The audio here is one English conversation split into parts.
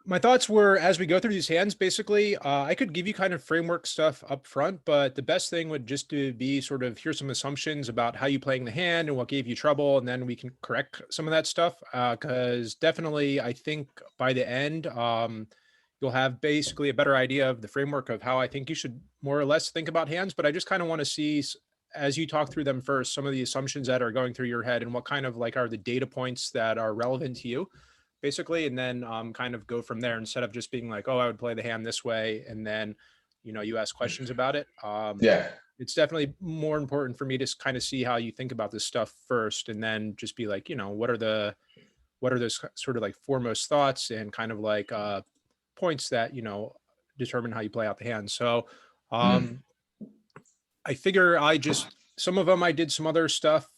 My thoughts were as we go through these hands, basically, I could give you kind of framework stuff up front, but the best thing would just to be sort of here's some assumptions about how you playing the hand and what gave you trouble, and then we can correct some of that stuff. Because definitely, I think by the end, you'll have basically a better idea of the framework of how I think you should more or less think about hands. But I just kind of want to see as you talk through them first, some of the assumptions that are going through your head and what kind of like are the data points that are relevant to you basically, and then kind of go from there instead of just being like, oh, I would play the hand this way, and then you ask questions about it. Yeah. It's definitely more important for me to kind of see how you think about this stuff first, and then just be like, what are those sort of like foremost thoughts and kind of like points that determine how you play out the hand. So Mhm. um, I figure some of them I did some other stuff.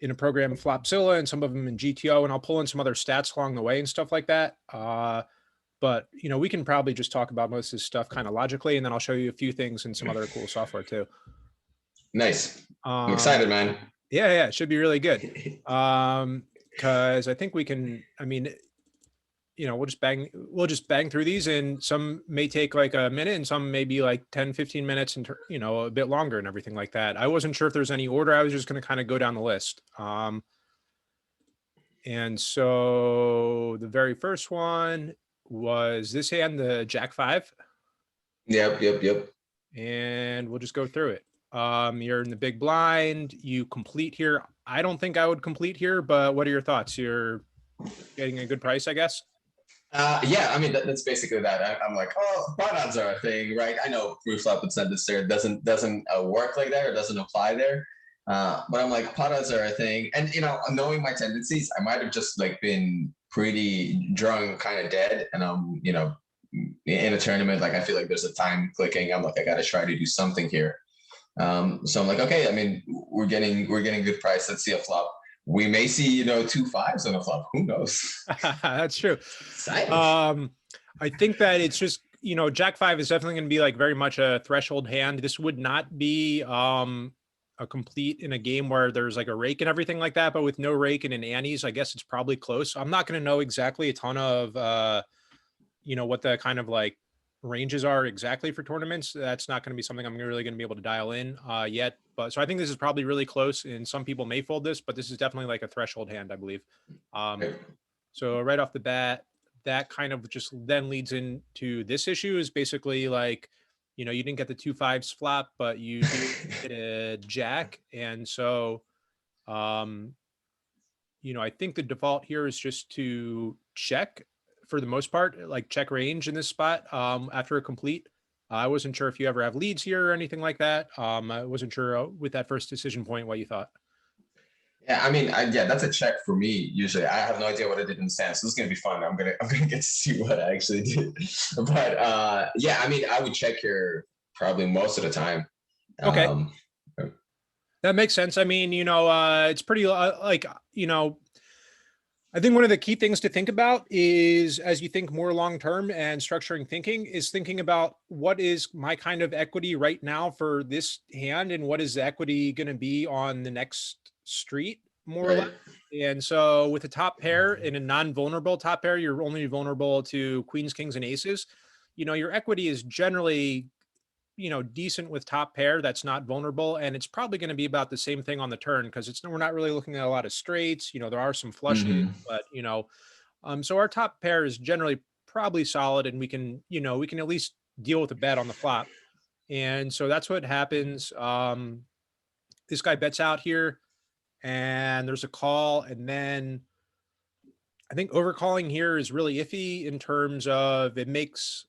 In a program in Flopzilla and some of them in GTO, and I'll pull in some other stats along the way and stuff like that. But we can probably just talk about most of this stuff kind of logically, and then I'll show you a few things and some other cool software too. Nice. I'm Um, excited, man. yeah, it should be really good. Because I think we can. I mean, we'll just bang through these, and some may take like a minute and some may be like 10-15 minutes and a bit longer and everything like that. I wasn't sure if there's any order. I was just going to kind of go down the list. And so the very first one was this hand, the Jack 5, Yep. and we'll just go through it. You're in the big blind, you complete here. I don't think I would complete here, but what are your thoughts? You're getting a good price, I guess. Yeah, I mean that's basically that. I'm like, oh, pot odds are a thing, right? I know Preflop would send this there. It doesn't work like that, or doesn't apply there. But I'm like, pot odds are a thing, and knowing my tendencies, I might have just like been pretty drunk, kind of dead, and in a tournament, like I feel like there's a time clicking. I'm like, I got to try to do something here. So I'm like, okay, I mean, we're getting good price. Let's see a flop. We may see, two fives on a flop. Who knows? That's true. Exciting. I think that it's just, Jack 5 is definitely going to be like very much a threshold hand. This would not be a complete in a game where there's like a rake and everything like that, but with no rake and an antes, I guess it's probably close. I'm not going to know exactly a ton of what the kind of like ranges are exactly for tournaments. That's not going to be something I'm really going to be able to dial in yet. But so I think this is probably really close, and some people may fold this, but this is definitely like a threshold hand, I believe. Okay. So right off the bat, that kind of just then leads into this issue is basically like, you didn't get the 2 5s flop, but you did a jack. And so, um, I think the default here is just to check for the most part, like check range in this spot after a complete. I wasn't sure if you ever have leads here or anything like that. I wasn't sure with that first decision point what you thought. Yeah, I mean, yeah, that's a check for me. Usually, I have no idea what I did in the stand, so this is gonna be fun. I'm gonna get to see what I actually did. But yeah, I mean, I would check here probably most of the time. Okay, Um, that makes sense. I mean, it's pretty like, I think one of the key things to think about is as you think more long term and structuring thinking is thinking about what is my kind of equity right now for this hand and what is the equity going to be on the next street, more or less. right. And so with a top pair in a non-vulnerable top pair, you're only vulnerable to queens, kings, and aces. Your equity is generally decent with top pair that's not vulnerable. And it's probably going to be about the same thing on the turn because we're not really looking at a lot of straights. There are some flushes, Hmm. but so our top pair is generally probably solid and we can at least deal with a bet on the flop. And so that's what happens. This guy bets out here and there's a call. And then I think overcalling here is really iffy in terms of it makes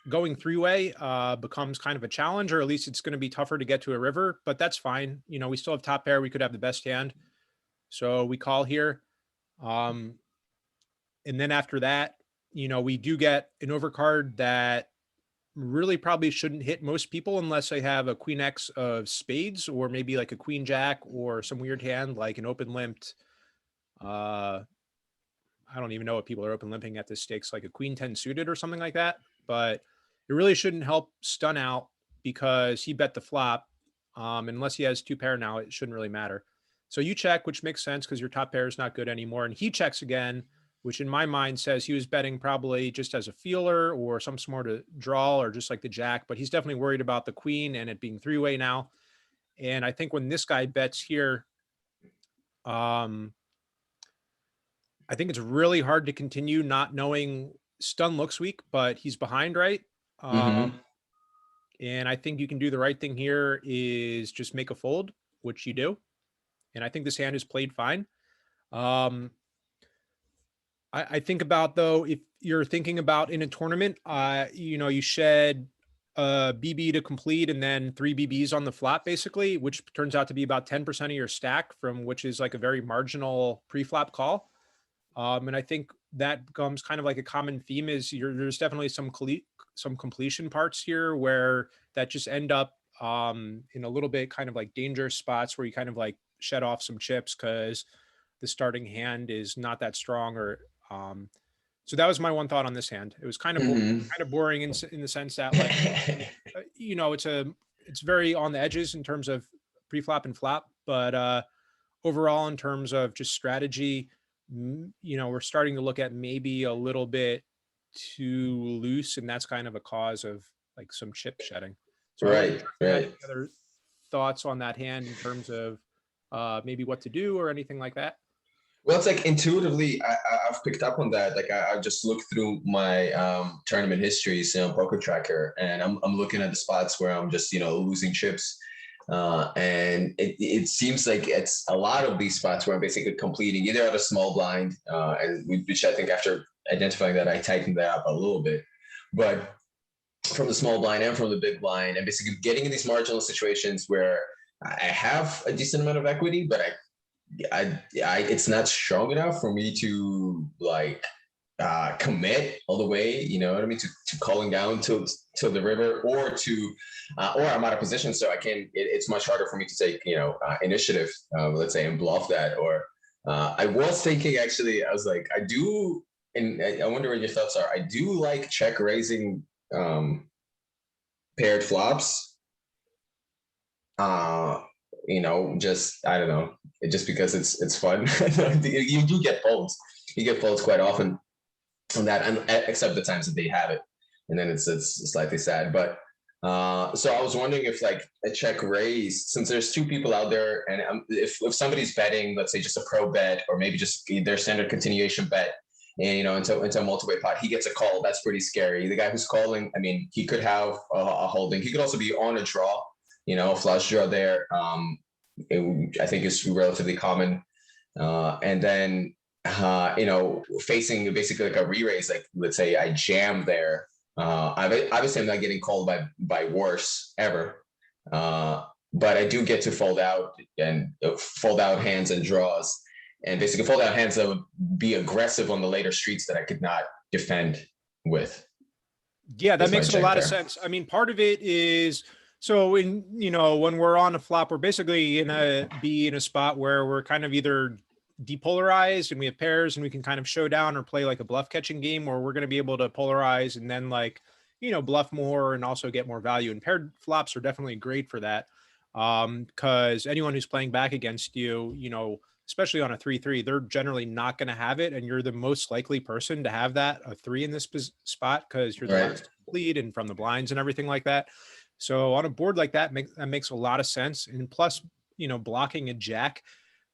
going three-way becomes kind of a challenge, or at least it's going to be tougher to get to a river, but that's fine. We still have top pair. We could have the best hand. So we call here. Um, and then after that, we do get an overcard that really probably shouldn't hit most people unless they have a queen X of spades or maybe like a queen jack or some weird hand like an open limped. I don't even know what people are open limping at this stakes, like a queen 10 suited or something like that. But it really shouldn't help stun out because he bet the flop. Unless he has two pair now, it shouldn't really matter. So you check, which makes sense because your top pair is not good anymore. And he checks again. which in my mind says he was betting probably just as a feeler or some sort of draw or just like the jack, but he's definitely worried about the queen and it being three-way now. And I think when this guy bets here, um, I think it's really hard to continue not knowing stun looks weak, but he's behind, right? Mm-hmm. And I think you can do the right thing here is just make a fold, which you do. And I think this hand is played fine. Um, I think about though, if you're thinking about in a tournament, you shed a BB to complete and then 3 BBs on the flop, basically, which turns out to be about 10% of your stack from which is like a very marginal pre-flop call. And I think that becomes kind of like a common theme is there's definitely some completion parts here where that just end up in a little bit kind of like dangerous spots where you kind of like shed off some chips because the starting hand is not that strong or so that was my one thought on this hand. It was kind of Mm-hmm. kind of boring in the sense that like it's very on the edges in terms of pre-flop and flop, but overall in terms of just strategy, we're starting to look at maybe a little bit too loose, and that's kind of a cause of like some chip shedding. So I wasn't Right, sure if you had right. any other thoughts on that hand in terms of maybe what to do or anything like that. Well, it's like intuitively, I've picked up on that. Like I just looked through my tournament histories, Poker Tracker, and I'm looking at the spots where I'm just losing chips, and it seems like it's a lot of these spots where I'm basically completing either at a small blind, which I think after identifying that I tightened that up a little bit, but from the small blind and from the big blind, and basically getting in these marginal situations where I have a decent amount of equity, but it's not strong enough for me to like commit all the way, you know what I mean, to calling down to the river or I'm out of position, so it's much harder for me to take initiative, let's say, and bluff that. Or I was thinking, actually, I was like, I do, and I wonder what your thoughts are. I do like check raising paired flops. Just I don't know, just because it's fun. You do get folds. You get folds quite often on that, and except the times that they have it, and then it's slightly sad. But so I was wondering if like a check raise, since there's two people out there, and if somebody's betting, let's say just a pro bet, or maybe just their standard continuation bet, and into a multi-way pot, he gets a call. That's pretty scary. The guy who's calling, I mean, he could have a holding. He could also be on a draw, a flush draw there. I think is relatively common. And then facing basically like a re-raise, like let's say I jam there. Obviously I'm not getting called by worse ever. But I do get to fold out hands and draws, and basically fold out hands that would be aggressive on the later streets that I could not defend with. Yeah, that That's my makes a check lot of there. sense. I mean, part of it is so when we're on a flop, we're basically be in a spot where we're kind of either depolarized and we have pairs and we can kind of show down or play like a bluff catching game, or we're going to be able to polarize and then like, bluff more and also get more value. And paired flops are definitely great for that. Because anyone who's playing back against you, especially on a 3-3, they're generally not going to have it. And you're the most likely person to have a 3 in this spot because you're the Right. last to complete and from the blinds and everything like that. So on a board like that, makes a lot of sense. And plus, blocking a jack,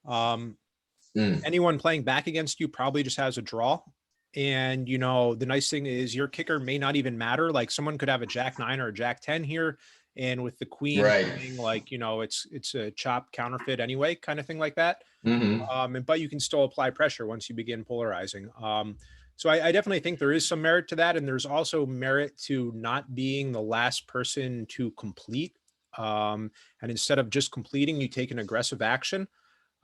anyone playing back against you probably just has a draw. And, the nice thing is your kicker may not even matter. Like someone could have a jack 9 or a jack 10 here. And with the queen Right. playing, like, it's a chop counterfeit anyway, kind of thing like that. But you can still apply pressure once you begin polarizing. So I definitely think there is some merit to that. And there's also merit to not being the last person to complete. And instead of just completing, you take an aggressive action.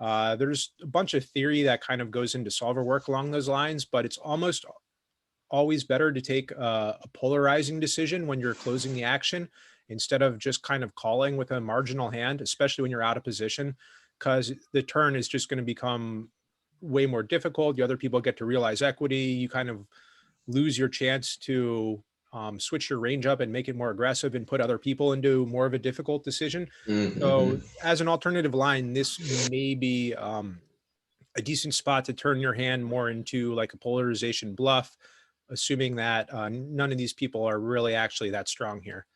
There's a bunch of theory that kind of goes into solver work along those lines, but it's almost always better to take a polarizing decision when you're closing the action instead of just kind of calling with a marginal hand, especially when you're out of position, because the turn is just going to become way more difficult. The other people get to realize equity. You kind of lose your chance to switch your range up and make it more aggressive and put other people into more of a difficult decision. So as an alternative line, this may be a decent spot to turn your hand more into like a polarization bluff, assuming that none of these people are really actually that strong here.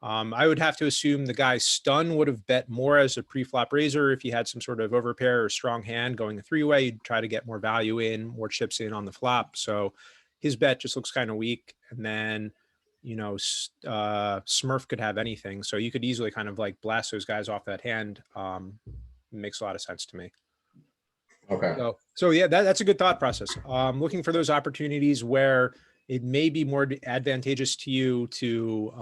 I would have to assume the guy stun would have bet more as a pre-flop raiser. If he had some sort of overpair or strong hand going a three-way, you'd try to get more value in, more chips in on the flop. So his bet just looks kind of weak. And then, you know, Smurf could have anything. So you could easily kind of like blast those guys off that hand. It makes a lot of sense to me. Okay. So yeah, that's a good thought process. Looking for those opportunities where it may be more advantageous to you to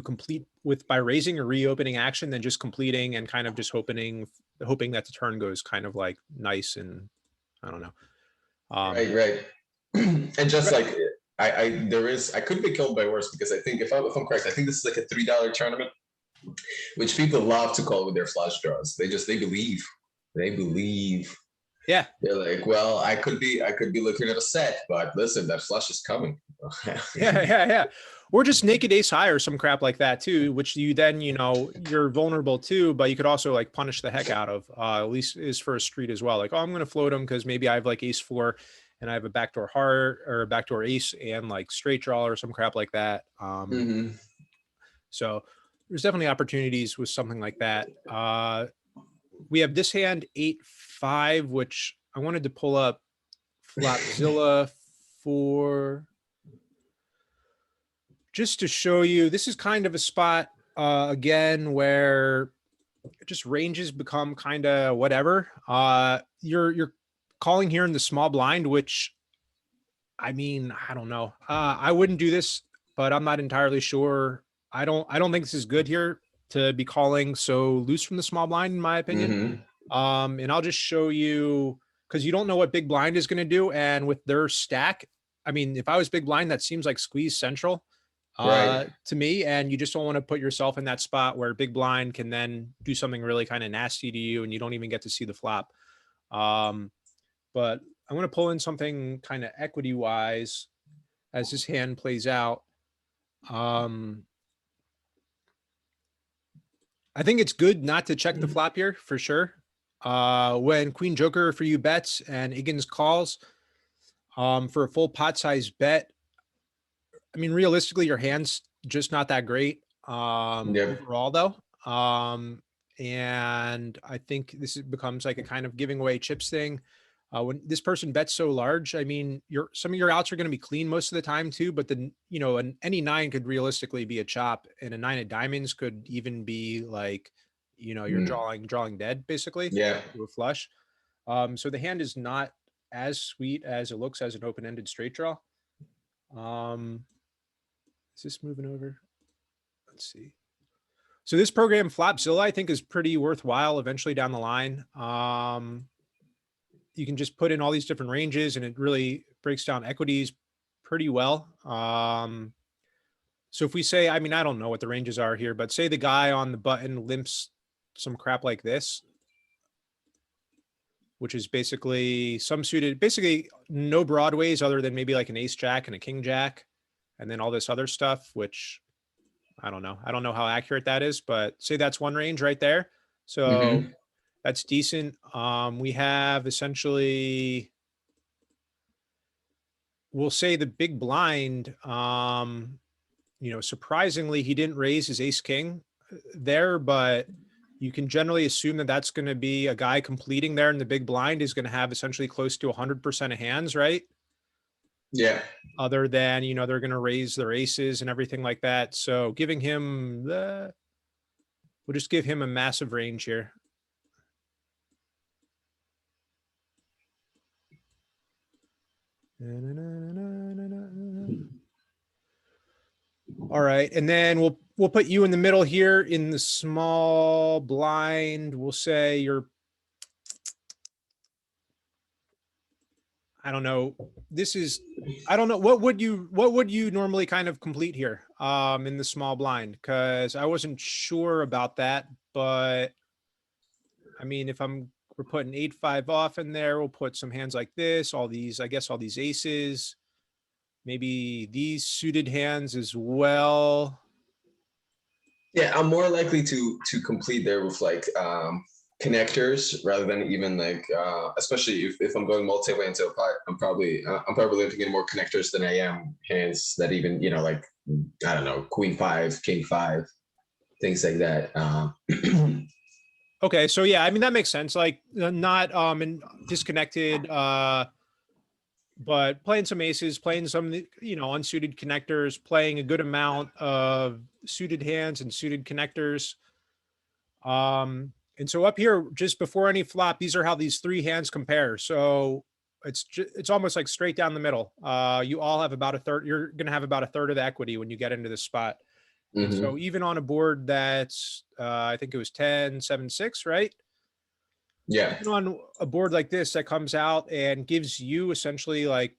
complete with by raising or reopening action than just completing and kind of just hoping that the turn goes kind of like nice and I don't know. Right. And just like I could be killed by worse, because I think if I'm correct, I think this is like a $3 tournament, which people love to call with their flush draws. They believe. They believe. Yeah. They're like, well, I could be looking at a set, but listen, that flush is coming. Yeah. Or just naked ace high or some crap like that too, which you then, you know, you're vulnerable to, but you could also like punish the heck out of, at least is for a street as well. Like, oh, I'm going to float him because maybe I have like ace four and I have a backdoor heart or a backdoor ace and like straight draw or some crap like that. So there's definitely opportunities with something like that. We have this hand 8-5, which I wanted to pull up Flopzilla for just to show you. This is kind of a spot again where just ranges become kind of whatever. You're calling here in the small blind, which I mean, I don't know. I wouldn't do this, but I'm not entirely sure. I don't think this is good here to be calling so loose from the small blind, in my opinion. And I'll just show you, because you don't know what big blind is going to do. And with their stack, I mean, if I was big blind, that seems like squeeze central to me. And you just don't want to put yourself in that spot where big blind can then do something really kind of nasty to you and you don't even get to see the flop. But I'm going to pull in something kind of equity wise as this hand plays out. I think it's good not to check the flop here for sure. When Queen Joker for you bets and Higgins calls for a full pot size bet, I mean, realistically, your hand's just not that great overall, though. And I think this becomes like a kind of giving away chips thing. When this person bets so large, I mean, some of your outs are going to be clean most of the time too, but then, you know, any nine could realistically be a chop, and a nine of diamonds could even be like, you know, you're drawing dead basically. Yeah. To a flush. So the hand is not as sweet as it looks as an open-ended straight draw. Is this moving over? Let's see. So this program Flopzilla, I think, is pretty worthwhile eventually down the line. You can just put in all these different ranges and it really breaks down equities pretty well. So if we say, I mean, I don't know what the ranges are here, but say the guy on the button limps some crap like this, which is basically some suited, basically no broadways other than maybe like an ace jack and a king jack, and then all this other stuff, which I don't know. I don't know how accurate that is, but say that's one range right there. So that's decent. We have essentially, we'll say the big blind, you know, surprisingly, he didn't raise his ace king there, but you can generally assume that that's going to be a guy completing there in the big blind is going to have essentially close to 100% of hands, right? Yeah. Other than, you know, they're going to raise their aces and everything like that. So giving him we'll just give him a massive range here. All right. And then we'll put you in the middle here in the small blind. We'll say you're, I don't know. This is, I don't know. What would you normally kind of complete here in the small blind? Cause I wasn't sure about that, but I mean, if we're putting 8-5 off in there, we'll put some hands like this, all these, I guess all these aces, maybe these suited hands as well. Yeah, I'm more likely to complete there with like connectors rather than even like especially if I'm going multi-way into a pot, I'm probably looking at more connectors than I am hands that even, you know, like I don't know, queen five, king five, things like that. Okay, so yeah, I mean that makes sense. Like not and disconnected, but playing some aces, playing some unsuited connectors, playing a good amount of suited hands and suited connectors. And so up here, just before any flop, these are how these three hands compare. So it's almost like straight down the middle. You all have about a third. You're going to have about a third of the equity when you get into this spot. And so Hmm. even on a board that's, I think it was 10, 7, 6, right? Yeah. Even on a board like this that comes out and gives you essentially like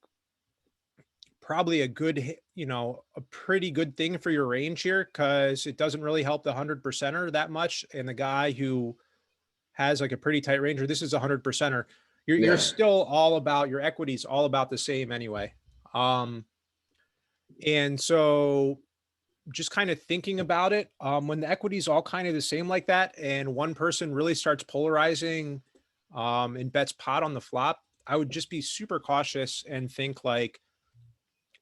probably a good, a pretty good thing for your range here because it doesn't really help the 100%er that much. And the guy who has like a pretty tight range, or this is a 100%er, you're Yeah. still all about your equities, all about the same anyway. Um, and so just kind of thinking about it, when the equities all kind of the same like that, and one person really starts polarizing and bets pot on the flop, I would just be super cautious and think like,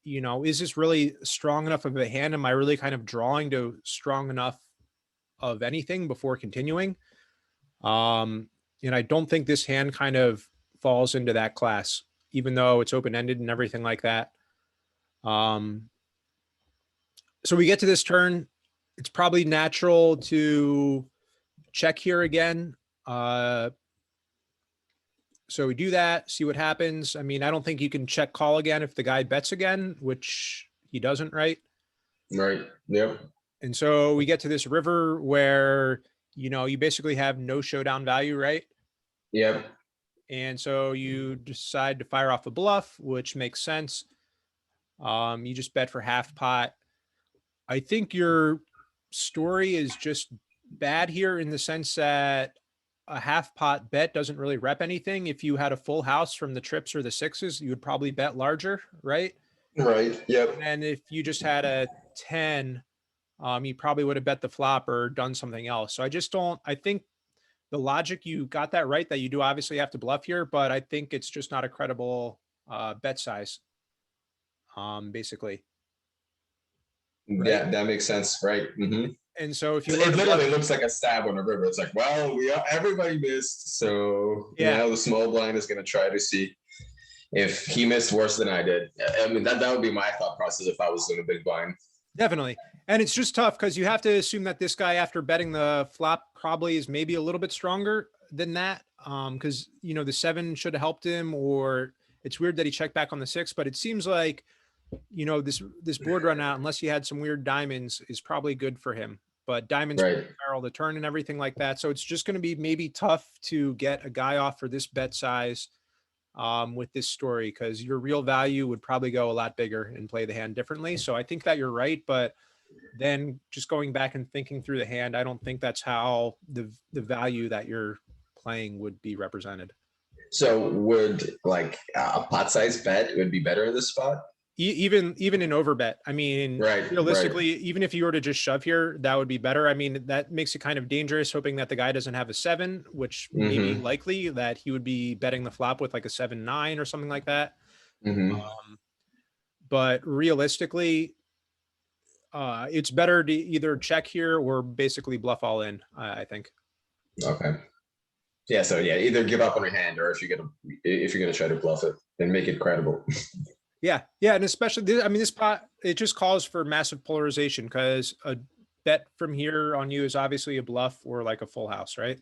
is this really strong enough of a hand? Am I really kind of drawing to strong enough of anything before continuing? And I don't think this hand kind of falls into that class, even though it's open ended and everything like that. Um, so we get to this turn. It's probably natural to check here again. So we do that, see what happens. I mean, I don't think you can check call again if the guy bets again, which he doesn't, right? Right. Yep. And so we get to this river where, you basically have no showdown value, right? Yep. And so you decide to fire off a bluff, which makes sense. You just bet for half pot. I think your story is just bad here in the sense that a half pot bet doesn't really rep anything. If you had a full house from the trips or the sixes, you would probably bet larger, right? Right. Yep. And if you just had a 10, you probably would have bet the flop or done something else. So I think the logic, you got that right, that you do obviously have to bluff here, but I think it's just not a credible bet size, basically, right? Yeah, that makes sense. Right. Hmm. And so if you were It to bluff, literally looks like a stab on a river. It's like, well, everybody missed, so yeah, now the small blind is going to try to see if he missed worse than I did. I mean, that would be my thought process if I was in a big blind. definitely. And it's just tough because you have to assume that this guy, after betting the flop, probably is maybe a little bit stronger than that. Because the 7 should have helped him, or it's weird that he checked back on the 6, but it seems like this board run out, unless he had some weird diamonds, is probably good for him. But diamonds Right. barrel the turn and everything like that. So it's just going to be maybe tough to get a guy off for this bet size with this story, because your real value would probably go a lot bigger and play the hand differently. So I think that you're right, but then just going back and thinking through the hand, I don't think that's how the value that you're playing would be represented. So would like a pot size bet would be better in this spot? Even in overbet, I mean, Right. Right. realistically, even if you were to just shove here, that would be better. I mean, that makes it kind of dangerous, hoping that the guy doesn't have a 7, which may be Hmm. likely, that he would be betting the flop with like a 7-9 or something like that. Hmm. Um, but realistically, it's better to either check here or basically bluff all in, I think. Okay. Yeah. So yeah, either give up on your hand, or if you're gonna try to bluff it, then make it credible. Yeah, yeah, and especially I mean, this pot, it just calls for massive polarization because a bet from here on you is obviously a bluff or like a full house, right?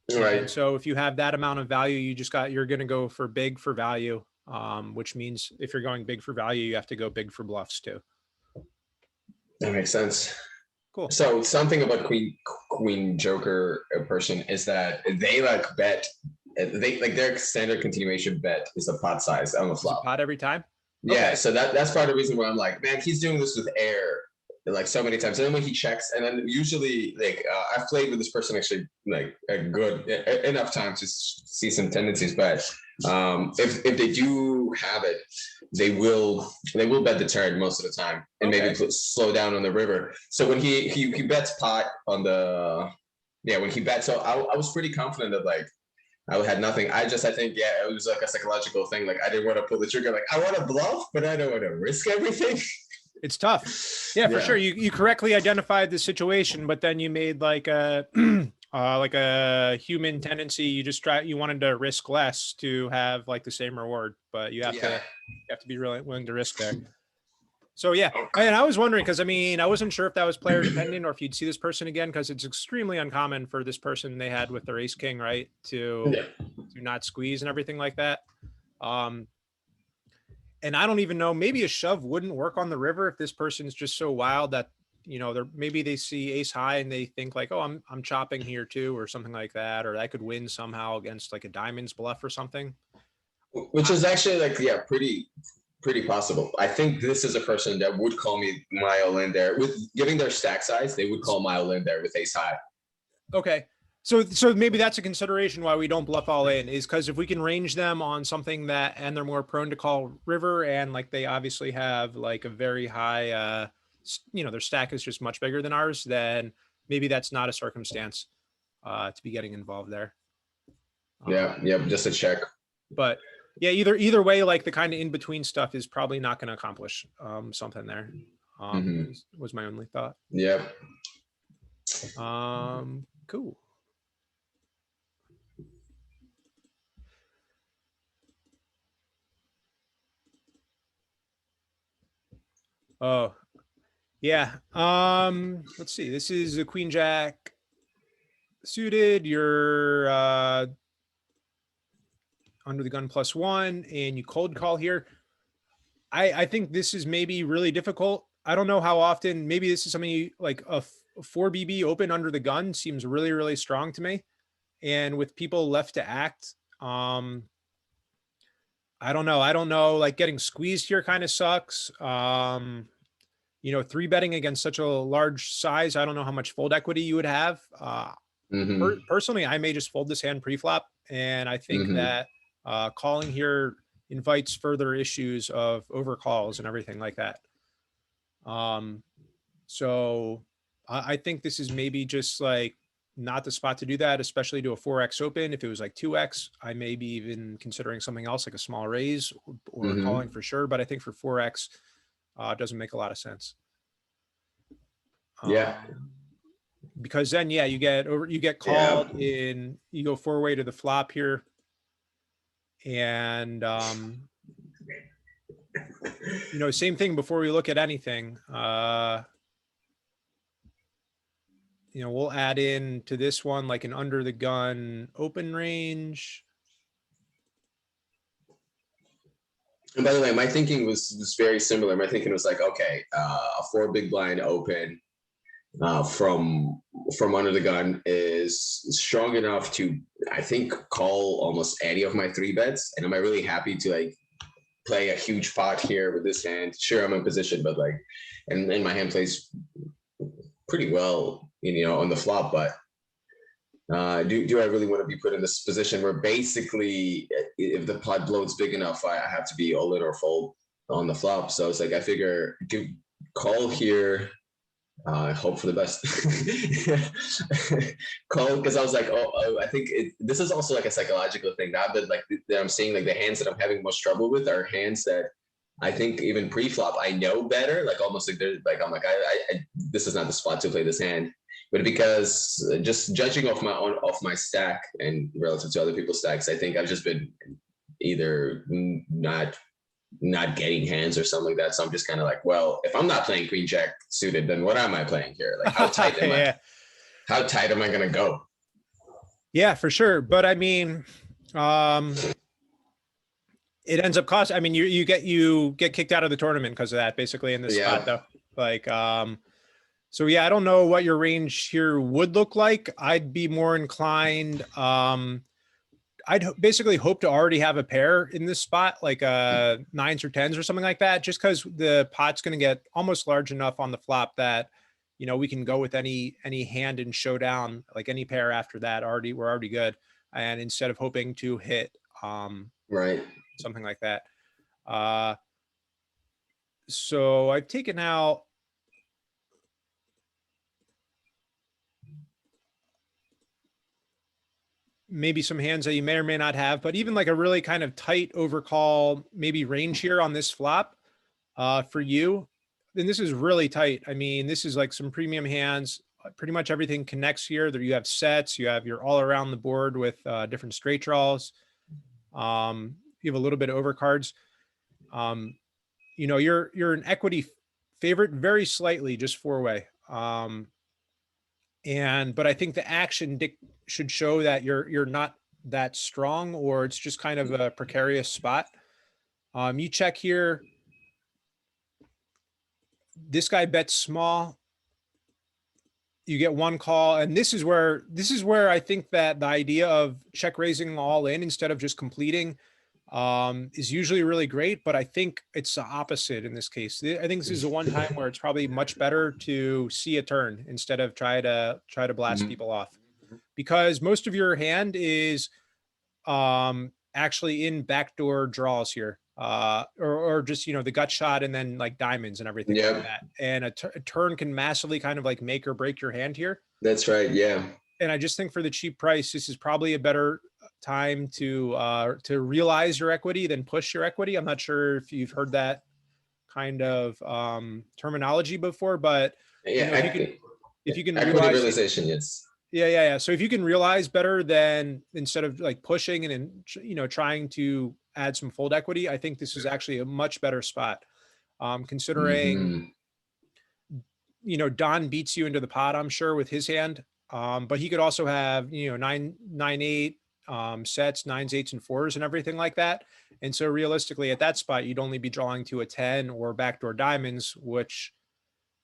And Right. so if you have that amount of value, you're going to go for big for value, which means if you're going big for value, you have to go big for bluffs too. That makes sense. Cool. So something about Queen Joker person is that they like bet, they like their standard continuation bet is a pot size on the Is it flop. pot every time? Yeah, Okay. so that's part of the reason why I'm like, man, he's doing this with air like so many times. And then when he checks, and then usually like I've played with this person actually like a good enough time to see some tendencies, but if they do have it, they will bet the turn most of the time and maybe Okay. slow down on the river. So when he bets pot on the yeah, when he bet, so I was pretty confident that like I had nothing. I think, yeah, it was like a psychological thing. Like I didn't want to pull the trigger. Like I want to bluff, but I don't want to risk everything. It's tough. Yeah, for sure. Yeah. You correctly identified the situation, but then you made like a like a human tendency. You wanted to risk less to have like the same reward, but Yeah. you have to be really willing to risk there. So yeah, and I was wondering because I mean I wasn't sure if that was player dependent or if you'd see this person again because it's extremely uncommon for this person they had with their ace king, right, Yeah. to not squeeze and everything like that. Um, and I don't even know, maybe a shove wouldn't work on the river if this person's just so wild that maybe they see ace high and they think like, oh, I'm chopping here too, or something like that, or I could win somehow against like a diamonds bluff or something. Which is actually like, yeah, pretty possible. I think this is a person that would call me my all in there with giving their stack size. They would call my all in there with ace high. Okay. So maybe that's a consideration why we don't bluff all in is because if we can range them on something that and they're more prone to call river and like they obviously have like a very high their stack is just much bigger than ours, then maybe that's not a circumstance to be getting involved there. Yeah, just a check. But yeah, either way, like the kind of in between stuff is probably not going to accomplish something there. Was my only thought. Yep. Cool. Oh, yeah. Let's see. This is a queen jack suited. You're under the gun +1 and you cold call here. I think this is maybe really difficult. I don't know how often, maybe this is something you like a 4BB open under the gun seems really, really strong to me. And with people left to act, I don't know, like getting squeezed here kind of sucks. Three betting against such a large size, I don't know how much fold equity you would have. Personally, I may just fold this hand pre-flop, and I think that calling here invites further issues of overcalls and everything like that. So I think this is maybe just like not the spot to do that, especially to a 4x open. If it was like 2x, I may be even considering something else like a small raise or calling for sure. But I think for 4x, it doesn't make a lot of sense. Yeah. Because then, yeah, you get called in, you go 4-way to the flop here. And, same thing before we look at anything, we'll add in to this one, like an under the gun open range. And by the way, my thinking was very similar. My thinking was like, okay, a 4 big blind open from under the gun is strong enough to, I think, call almost any of my 3 bets. And am I really happy to like play a huge pot here with this hand? Sure, I'm in position, but like, and my hand plays pretty well, on the flop. But do I really want to be put in this position where basically, if the pot blows big enough, I have to be all in or fold on the flop? So it's like I figure call here. Hope for the best. Call, because I was like, I think this is also like a psychological thing. Now that like that I'm seeing like the hands that I'm having most trouble with are hands that I think even pre-flop I know better. Like almost like they're like I'm like I this is not the spot to play this hand. But because just judging off my stack and relative to other people's stacks, I think I've just been either not getting hands or something like that. So I'm just kind of like, well, if I'm not playing queen jack suited, then what am I playing here? Like how tight am I? How tight am I going to go? Yeah, for sure. But I mean, it ends up cost. I mean, you get kicked out of the tournament because of that, basically in this spot though. Like, so yeah, I don't know what your range here would look like. I'd be more inclined, I'd basically hope to already have a pair in this spot, like 9s or 10s or something like that, just because the pot's going to get almost large enough on the flop that, we can go with any hand in showdown, like any pair after that we're already good. And instead of hoping to hit right, something like that. So I've taken out maybe some hands that you may or may not have, but even like a really kind of tight overcall, maybe range here on this flop for you, then this is really tight. I mean, this is like some premium hands. Pretty much everything connects here. There you have sets, you have your all around the board with different straight draws. You have a little bit of overcards. You know, you're an equity favorite very slightly, just four-way. But I think the action should show that you're not that strong, or it's just kind of a precarious spot. You check here. This guy bets small. You get one call, and this is where I think that the idea of check raising all in instead of just completing is usually really great, but I think it's the opposite in this case. I think this is the one time where it's probably much better to see a turn instead of try to blast people off, because most of your hand is actually in backdoor draws here, or just, you know, the gut shot and then like diamonds and everything like that. And a turn can massively kind of like make or break your hand here. That's right. Yeah. And I just think for the cheap price, this is probably a better time to realize your equity than push your equity. I'm not sure if you've heard that kind of terminology before, but yeah, you know, if you can equity realize realization, yes. Yeah. So if you can realize better than instead of like pushing and then, you know, trying to add some fold equity, I think this is actually a much better spot. Considering, you know, Don beats you into the pot, I'm sure, with his hand. But he could also have, you know, 9-8 sets, 9s, 8s, and 4s and everything like that. And so realistically at that spot, you'd only be drawing to a 10 or backdoor diamonds, which,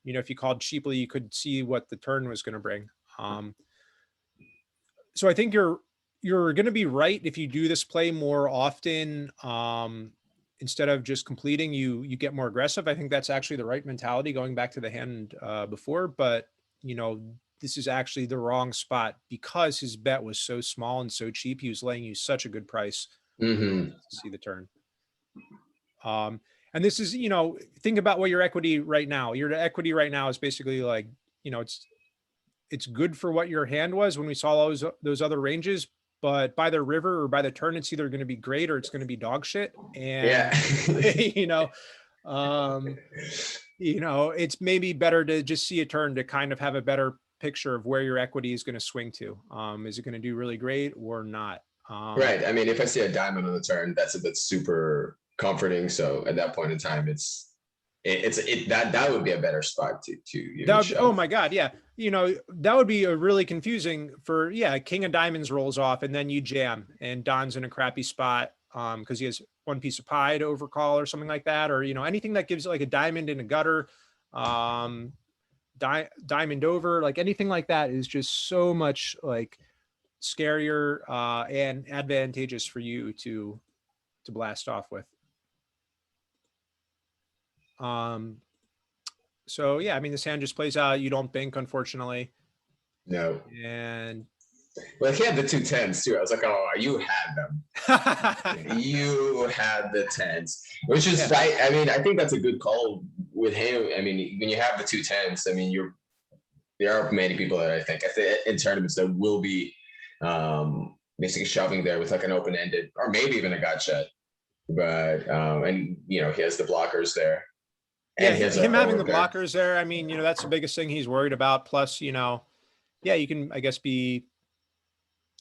you know, if you called cheaply, you could see what the turn was going to bring. So I think you're going to be right if you do this play more often. Instead of just completing, you get more aggressive. I think that's actually the right mentality, going back to the hand before. But, you know, this is actually the wrong spot because his bet was so small and so cheap. He was laying you such a good price to see the turn. And this is, you know, think about what your equity right now. Your equity right now is basically like, you know, it's good for what your hand was when we saw those other ranges, but by the river or by the turn, it's either going to be great or it's going to be dog shit. And you know, it's maybe better to just see a turn to kind of have a better picture of where your equity is going to swing to. Is it going to do really great or not? Right. I mean, if I see a diamond on the turn, that's super comforting. So at that point in time, that would be a better spot to oh my God. Yeah. You know, that would be a really confusing for, king of diamonds rolls off and then you jam and Don's in a crappy spot because he has one piece of pie to overcall or something like that. Or, you know, anything that gives like a diamond in a gutter, diamond over, like anything like that is just so much like scarier and advantageous for you to blast off with. So yeah, I mean, this hand just plays out. You don't bink, unfortunately. No. And well, he had the 2 10s too. I was like, oh, you had them. You had the 10s, which is right. I mean, I think that's a good call with him. I mean, when you have the 2 10s, I mean, there are many people that I think in tournaments that will be basically shoving there with like an open-ended or maybe even a gut shot. But and you know, he has the blockers there. Yeah, him having the blockers there, I mean, you know, that's the biggest thing he's worried about. Plus, you know, yeah, you can, I guess, be,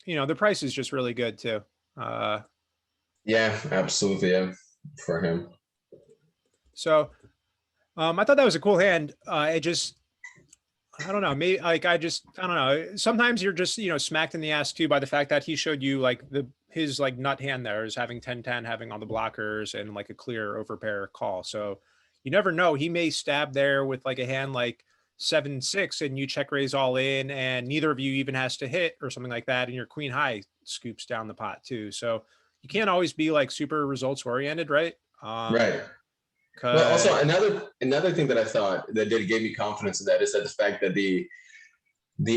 you know, the price is just really good too. Yeah, absolutely. Yeah, for him. So I thought that was a cool hand. I don't know, maybe like, I don't know. Sometimes you're just, you know, smacked in the ass too by the fact that he showed you like his like nut hand there is having 10-10, having all the blockers and like a clear overpair call. So you never know. He may stab there with like a hand like 7-6 and you check raise all in and neither of you even has to hit or something like that. And your queen high scoops down the pot too. So you can't always be like super results oriented, right? Right. Well, also another thing that I thought that gave me confidence in that is that the fact that the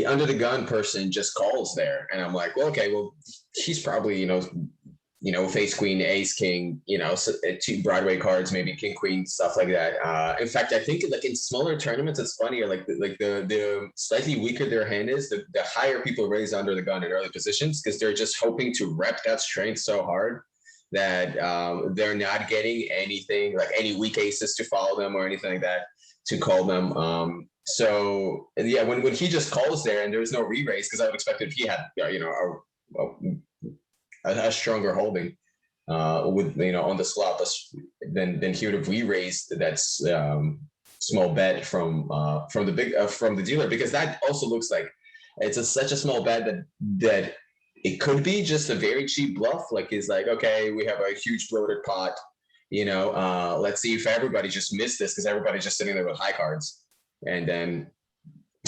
under the gun person just calls there. And I'm like, well, okay, well, he's probably, you know, face queen, ace king, two Broadway cards, maybe king queen, stuff like that. In fact, I think like in smaller tournaments, it's funnier. Like the slightly weaker their hand is, the higher people raise under the gun in early positions because they're just hoping to rep that strength so hard that they're not getting anything like any weak aces to follow them or anything like that to call them. So yeah, when he just calls there and there's no re-raise, because I would expect if he had a stronger holding with on the slot, then he would have re-raised that small bet from the dealer, because that also looks like it's such a small bet that it could be just a very cheap bluff. Like he's like, okay, we have a huge bloated pot, let's see if everybody just missed this because everybody's just sitting there with high cards, and then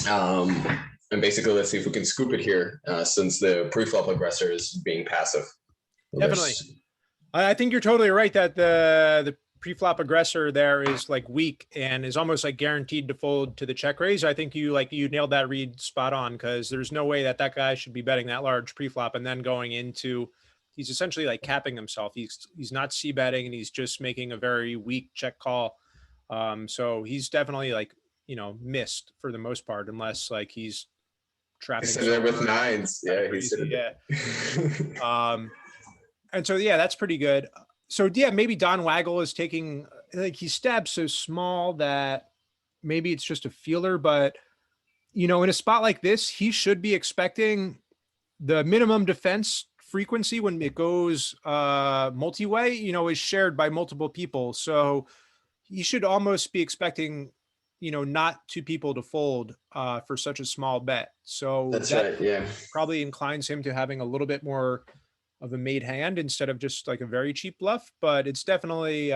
and basically let's see if we can scoop it here since the pre-flop aggressor is being passive. Definitely. I think you're totally right that the pre-flop aggressor there is like weak and is almost like guaranteed to fold to the check raise. I think you nailed that read spot on, because there's no way that guy should be betting that large pre-flop and then going into, he's essentially like capping himself. He's not c betting and he's just making a very weak check call. So he's definitely like, missed for the most part, unless like he's trapping there with nines. Yeah, he's yeah. And so yeah, that's pretty good. So yeah, maybe Don Waggle is taking, like, he stabs so small that maybe it's just a feeler, but in a spot like this, he should be expecting the minimum defense frequency when it goes multi-way, is shared by multiple people. So he should almost be expecting, not two people to fold for such a small bet. So that's right. Yeah. Probably inclines him to having a little bit more of a made hand instead of just like a very cheap bluff, but it's definitely,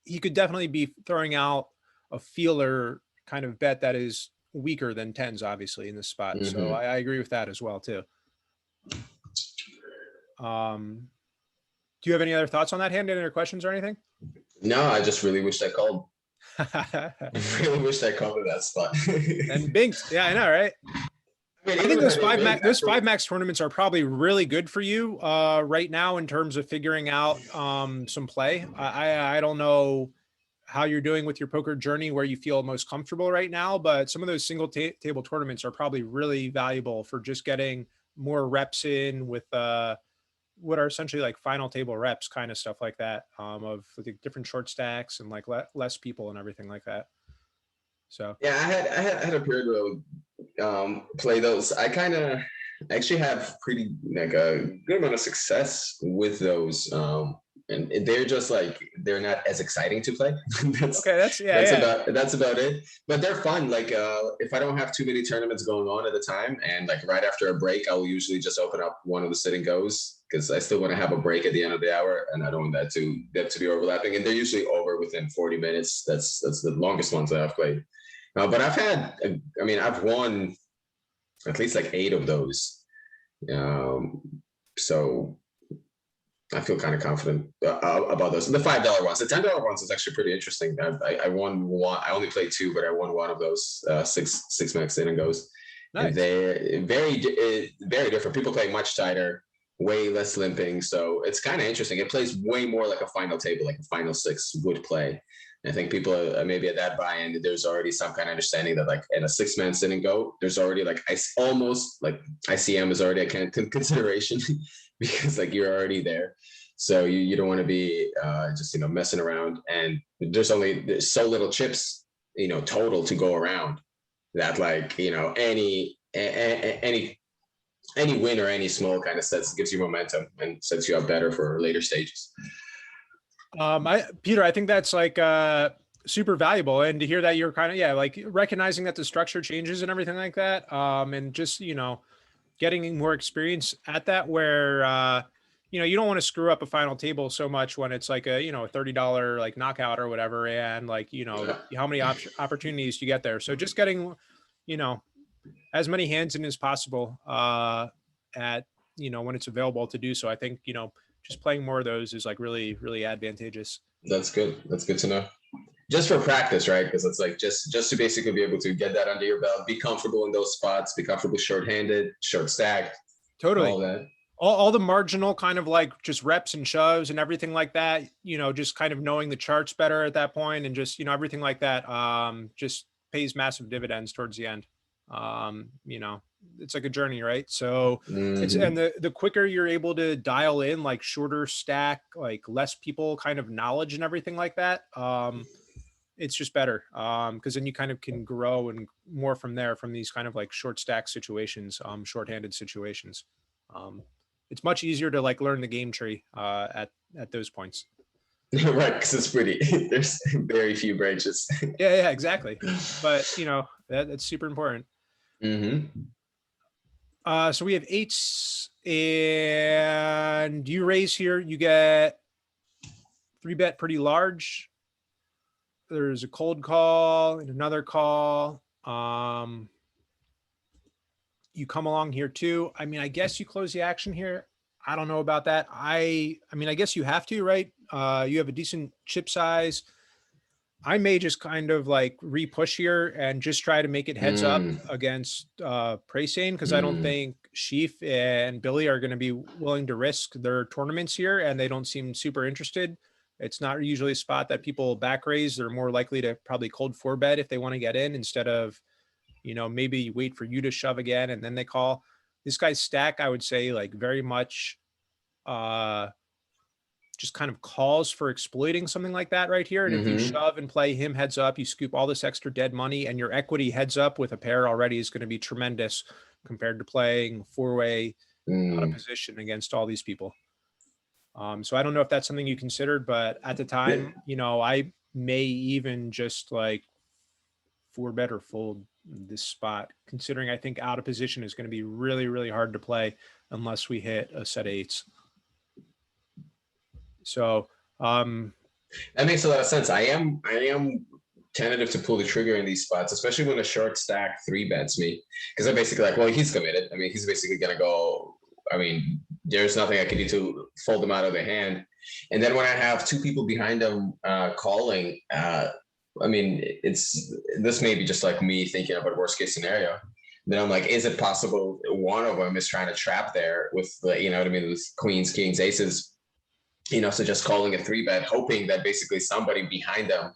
he could definitely be throwing out a feeler kind of bet that is weaker than tens, obviously, in this spot. Mm-hmm. So I agree with that as well too. Do you have any other thoughts on that hand? Any other questions or anything? No, I just really wished I called. I really wished I called at that spot. And binks. Yeah, I know, right? I think those five max tournaments are probably really good for you right now in terms of figuring out some play. I don't know how you're doing with your poker journey, where you feel most comfortable right now, but some of those single table tournaments are probably really valuable for just getting more reps in with what are essentially like final table reps, kind of stuff like that, of the different short stacks and like less people and everything like that. So yeah, I had a period where I would play those. I actually have pretty like a good amount of success with those. And they're just like, they're not as exciting to play. That's about it. But they're fun. Like if I don't have too many tournaments going on at the time, and like right after a break, I'll usually just open up one of the sit and goes, because I still want to have a break at the end of the hour, and I don't want that to be overlapping. And they're usually over within 40 minutes. That's the longest ones that I've played. But I've won at least like 8 of those. So I feel kind of confident about those. The $5 ones, the $10 ones is actually pretty interesting. I won one. I only played 2, but I won one of those six max in and goes. Nice. And they're very different. People play much tighter, way less limping. So it's kind of interesting. It plays way more like a final table, like a final 6 would play. I think people are maybe at that buy-in, there's already some kind of understanding that like in a 6-man sit and go, there's already like almost like ICM is already a consideration because like you're already there. So you don't want to be just, messing around. And there's so little chips, total to go around that like, any win or any small kind of gives you momentum and sets you up better for later stages. Peter, I think that's like super valuable, and to hear that you're kind of like recognizing that the structure changes and everything like that, and just getting more experience at that, where you don't want to screw up a final table so much when it's like a $30 like knockout or whatever, and like how many opportunities you get there. So just getting as many hands in as possible at when it's available to do so. I think just playing more of those is like really, really advantageous. That's good. That's good to know. Just for practice, right? Because it's like just to basically be able to get that under your belt, be comfortable in those spots, be comfortable short-handed, short stacked. Totally. All that. all the marginal kind of like just reps and shoves and everything like that, just kind of knowing the charts better at that point and just, everything like that, just pays massive dividends towards the end. It's like a journey, right? So and Hmm. the quicker you're able to dial in like shorter stack, like less people kind of knowledge and everything like that, it's just better. Because then you kind of can grow and more from there from these kind of like short stack situations, shorthanded situations. Um, it's much easier to like learn the game tree at those points. Right, because it's pretty. There's very few branches. Yeah, yeah, exactly. But that's super important. Hmm. So we have eights, and you raise here. You get 3-bet pretty large. There's a cold call and another call. You come along here too. I mean, I guess you close the action here. I don't know about that. I mean, I guess you have to, right? You have a decent chip size. I may just kind of like re-push here and just try to make it heads up Mm, against Praysane, because I don't mm, think Sheaf and Billy are going to be willing to risk their tournaments here, and they don't seem super interested. It's not usually a spot that people back raise. They're more likely to probably cold 4-bet if they want to get in, instead of maybe wait for you to shove again and then they call. This guy's stack, I would say, like very much uh just kind of calls for exploiting something like that right here. And if you mm-hmm, shove and play him heads up, you scoop all this extra dead money, and your equity heads up with a pair already is going to be tremendous compared to playing 4-way out of mm. position against all these people. So I don't know if that's something you considered, but at the Yeah, time, I may even just like 4-bet or fold this spot, considering I think out of position is going to be really, really hard to play unless we hit a set of eights. So, um, that makes a lot of sense. I am tentative to pull the trigger in these spots, especially when a short stack three bets me, because I'm basically like, well, he's committed. I mean, he's basically gonna go. I mean, there's nothing I can do to fold him out of the hand. And then when I have two people behind him calling, I mean, it's this may be just like me thinking about a worst case scenario. Then I'm like, is it possible one of them is trying to trap there with the, you know what I mean, with queens, kings, aces, so just calling a 3-bet, hoping that basically somebody behind them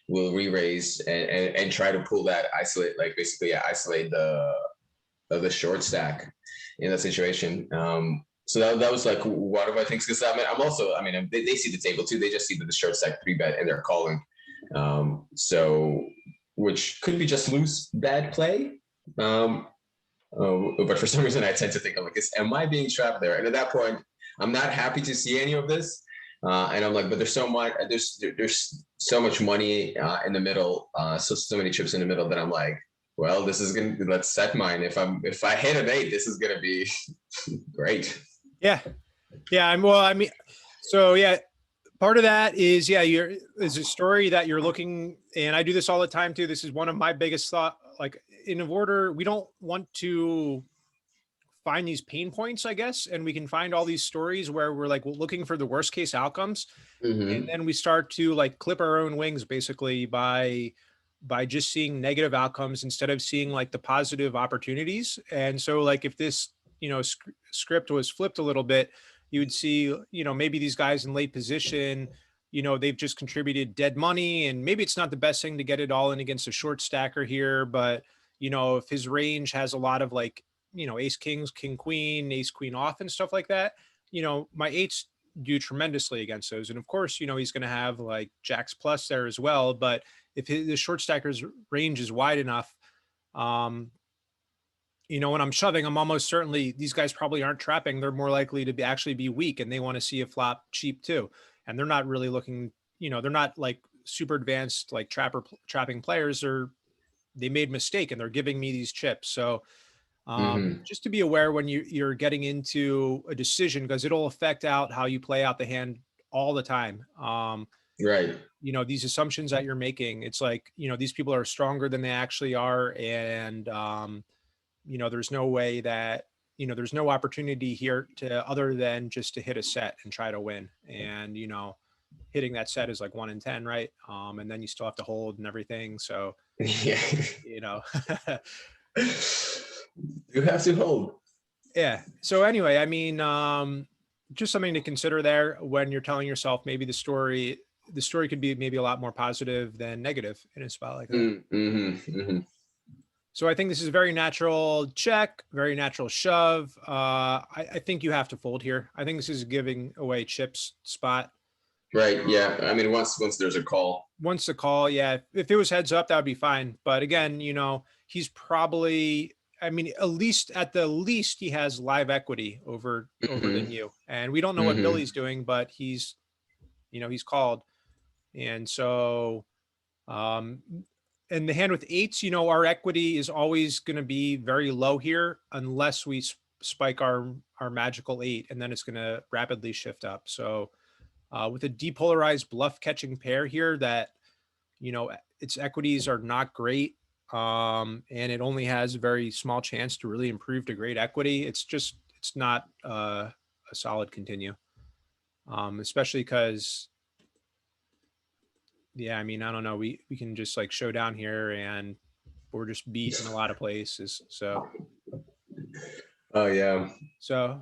will re-raise and try to pull that isolate, like basically isolate the short stack in that situation. So that was like one of my things, because I mean, they see the table too. They just see the short stack 3-bet and they're calling. So which could be just loose bad play. Um, but for some reason, I tend to think, I'm like, am I being trapped there? And at that point, I'm not happy to see any of this. And I'm like, but there's so much money in the middle, so many chips in the middle that I'm like, well, this is gonna let's set mine. If I hit an 8, this is gonna be great. yeah, yeah. So yeah, part of that is, yeah, is a story that you're looking, and I do this all the time too. This is one of my biggest thought, like in order, we don't want to find these pain points, I guess, and we can find all these stories where we're like looking for the worst case outcomes, and Mm-hmm. then we start to like clip our own wings basically by just seeing negative outcomes instead of seeing like the positive opportunities. And so like if this script was flipped a little bit, you would see maybe these guys in late position, they've just contributed dead money, and maybe it's not the best thing to get it all in against a short stacker here, but if his range has a lot of like ace kings, king queen, ace queen off and stuff like that, my eights do tremendously against those. And of course, he's going to have like jacks plus there as well. But if the short stacker's range is wide enough, um, when I'm shoving, I'm almost certainly these guys probably aren't trapping. They're more likely to actually be weak, and they want to see a flop cheap too. And they're not really looking, they're not like super advanced like trapping players. They made mistake and they're giving me these chips. So Mm-hmm. just to be aware when you're getting into a decision, because it'll affect out how you play out the hand all the time. Right. These assumptions that you're making, it's like, these people are stronger than they actually are. And, there's no way that, there's no opportunity here to other than just to hit a set and try to win. And, hitting that set is like 1 in 10, right? And then you still have to hold and everything. So, Yeah. you know, You have to hold. Yeah. So anyway, I mean, just something to consider there when you're telling yourself maybe the story could be maybe a lot more positive than negative in a spot like that. So I think this is a very natural check, very natural shove. I think you have to fold here. I think this is giving away chips spot. Right. Yeah. I mean, once there's a call. Once the call, yeah. If it was heads up, that would be fine. But again, he's probably, I mean, at the least, he has live equity over than Hmm. you. And we don't know what Hmm. Billy's doing, but he's called. And so, um, and the hand with eights, our equity is always going to be very low here unless we spike our magical eight, and then it's going to rapidly shift up. So with a depolarized bluff catching pair here that, its equities are not great, and it only has a very small chance to really improve to great equity. It's not a solid continue, especially because, yeah, I mean, I don't know. We can just like show down here and we're just beat in a lot of places. Oh yeah. So,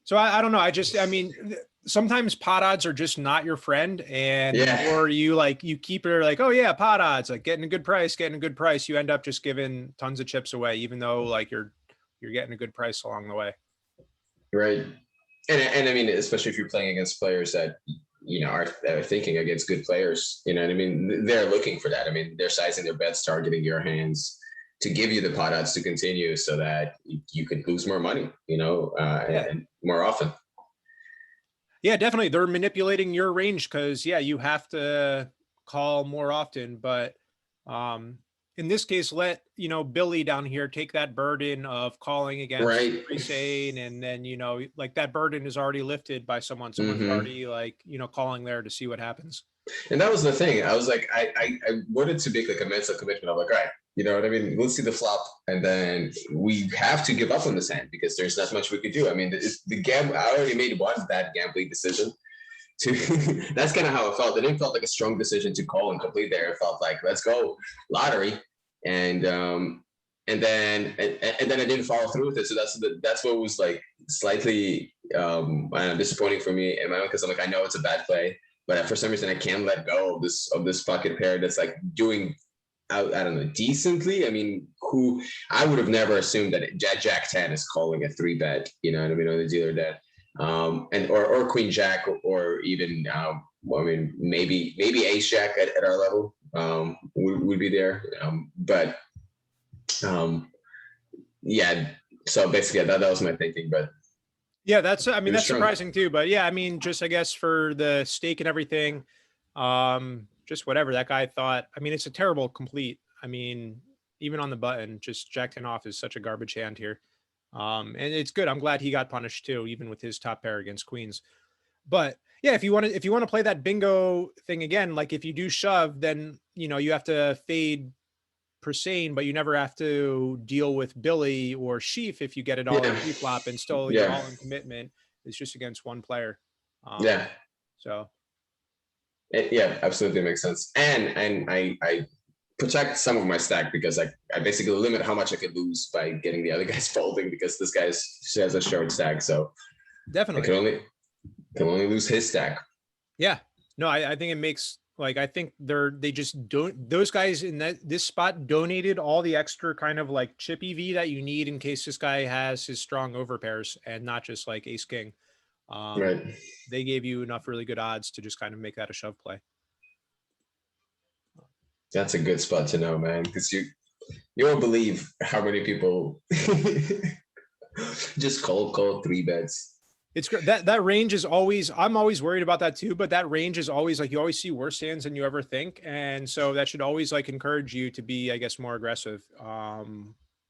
so I don't know. I mean, sometimes pot odds are just not your friend. And the Yeah. more you keep it like, oh yeah, pot odds, like getting a good price, you end up just giving tons of chips away, even though like you're getting a good price along the way. Right. And I mean, especially if you're playing against players that are thinking against good players, you know what I mean? They're looking for that. I mean, they're sizing their bets, targeting your hands to give you the pot odds to continue, so that you could lose more money, Yeah. and more often. Yeah, definitely. They're manipulating your range because, yeah, you have to call more often. But um, in this case, let, Billy down here take that burden of calling against Right. Presane. And then, like that burden is already lifted by someone. Someone's Hmm. already like, calling there to see what happens. And that was the thing. I was like, I wanted to make like a mental commitment. I'm like, all right, you know what I mean? We'll see the flop, and then we have to give up on this hand because there's not much we could do. I mean, the gamble. I already made one bad gambling decision. To That's kind of how it felt. It didn't felt like a strong decision to call and complete there. It felt like let's go lottery, and and then I didn't follow through with it. So that's what was like slightly I don't know, disappointing for me in my own, because I'm like, I know it's a bad play, but for some reason I can't let go of this pocket pair that's like doing, I don't know, decently. I mean, who I would have never assumed that Jack 10 is calling a three bet, you know what I mean, or the dealer dead, and or Queen Jack, or even I mean, maybe Ace Jack at our level would be there, but um, yeah. So basically, that was my thinking, but Yeah, it was that's strong. surprising too. But yeah, I mean, just I guess for the stake and everything, just whatever that guy thought. I mean, it's a terrible complete. I mean, even on the button, just Jack 10 off is such a garbage hand here. And it's good. I'm glad he got punished too, even with his top pair against queens. But yeah, if you want to play that bingo thing again, like if you do shove, then you have to fade Persane, but you never have to deal with Billy or Sheaf if you get it all in Yeah, pre-flop, and still your yeah, all-in commitment is just against one player. yeah. So Yeah, absolutely makes sense. And I protect some of my stack because I basically limit how much I could lose by getting the other guys folding, because this guy has a short stack, so I definitely, can only lose his stack. yeah. No, I think it makes like I think they just don't those guys in this spot donated all the extra kind of like chip EV that you need in case this guy has his strong overpairs and not just like ace king. Um, Right. they gave you enough really good odds to just kind of make that a shove play. That's a good spot to know, man, because you won't believe how many people just call three bets. It's great. That range is always, I'm always worried about that too, but that range is always like, you always see worse hands than you ever think. And so that should always like encourage you to be, I guess, more aggressive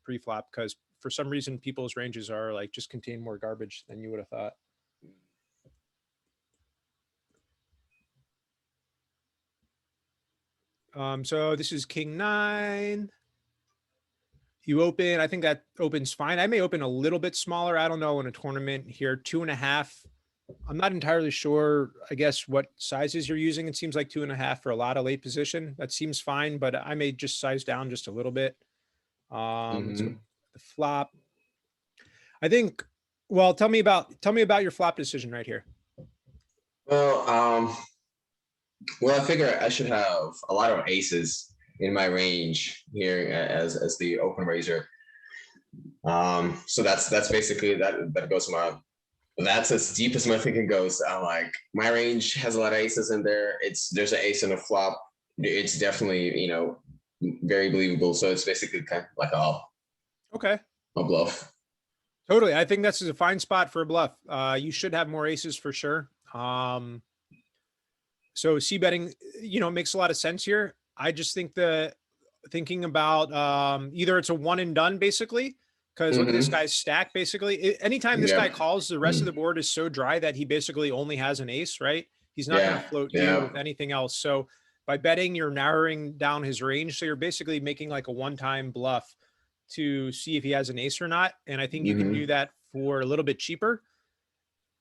pre-flop, because for some reason people's ranges are like just contain more garbage than you would have thought. So this is king nine. You open, I think that opens fine. I may open a little bit smaller. I don't know in a tournament here, 2.5. I'm not entirely sure, I guess, what sizes you're using. It seems like 2.5 for a lot of late position. That seems fine, but I may just size down just a little bit. Let's go Mm-hmm. the flop. I think, well, tell me about your flop decision right here. Well, I figure I should have a lot of aces in my range here as the open raiser. So that's basically that goes my that's as deep as my thinking goes. I'm like, my range has a lot of aces in there. There's an ace in a flop. It's definitely very believable. So it's basically kind of like Okay. a bluff. Totally. I think this is a fine spot for a bluff. You should have more aces for sure. So C betting, makes a lot of sense here. I just think thinking about either it's a one and done basically, because look at this Mm-hmm. guy's stack basically. Anytime this guy Yep. calls, the rest of the board is so dry that he basically only has an ace, right? He's not going Yeah. to float you Yeah. with anything else. So by betting, you're narrowing down his range. So you're basically making like a one-time bluff to see if he has an ace or not. And I think you can do Mm-hmm. that for a little bit cheaper.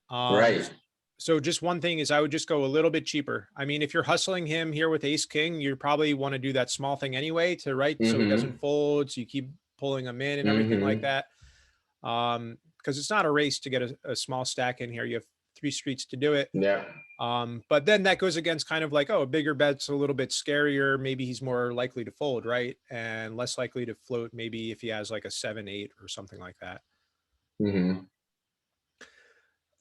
Um, Right. so just one thing is I would just go a little bit cheaper. I mean, if you're hustling him here with ace king, you probably want to do that small thing anyway to right so he Mm-hmm. doesn't fold. So you keep pulling him in and everything like Mm-hmm. that. Because it's not a race to get a small stack in here. You have 3 streets to do it. Yeah. But then that goes against kind of like, oh, a bigger bet's a little bit scarier. Maybe he's more likely to fold, right? And less likely to float maybe if he has like a 7-8 or something like that. Mm-hmm.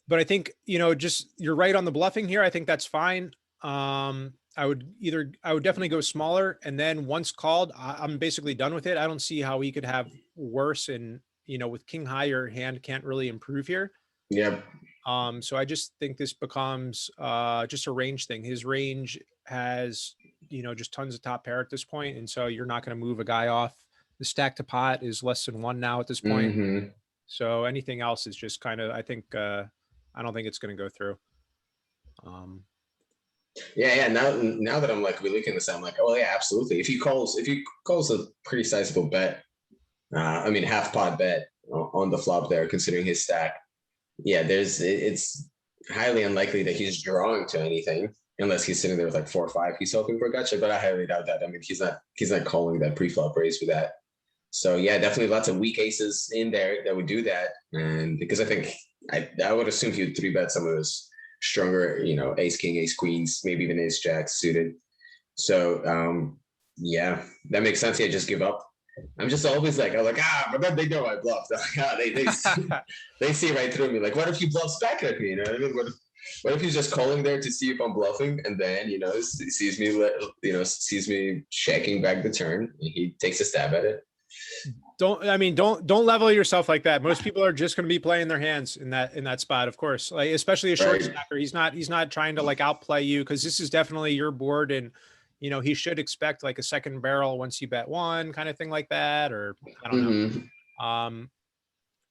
But I think, just you're right on the bluffing here. I think that's fine. I would definitely go smaller. And then once called, I'm basically done with it. I don't see how he could have worse. And, with king high, your hand can't really improve here. Yep. So I just think this becomes just a range thing. His range has, just tons of top pair at this point. And so you're not going to move a guy off. The stack to pot is less than one now at this point. Mm-hmm. So anything else is just kind of, I think, I don't think it's going to go through. Yeah, yeah. Now that I'm like relooking this, I'm like, oh yeah, absolutely. If he calls a pretty sizable bet, I mean half pot bet on the flop there, considering his stack. Yeah, it's highly unlikely that he's drawing to anything unless he's sitting there with like 4 or 5. He's hoping for a gotcha, but I highly doubt that. I mean, he's not calling that pre-flop raise with that. So yeah, definitely lots of weak aces in there that would do that. And because I think I would assume he would 3 bet some of those stronger, ace king, ace queens, maybe even ace jacks suited. So yeah, that makes sense. Yeah, just give up. I'm just always like, I'm like, but then they know I bluffed. Like, they see right through me. Like, what if he bluffs back at me? You know what I mean? What if he's just calling there to see if I'm bluffing, and then sees me checking back the turn, and he takes a stab at it. don't level yourself like that. Most people are just going to be playing their hands in that spot, of course, like especially a short Right. stacker. He's not trying to like outplay you because this is definitely your board. And, he should expect like a second barrel once you bet one kind of thing like that, or I don't Mm-hmm. know.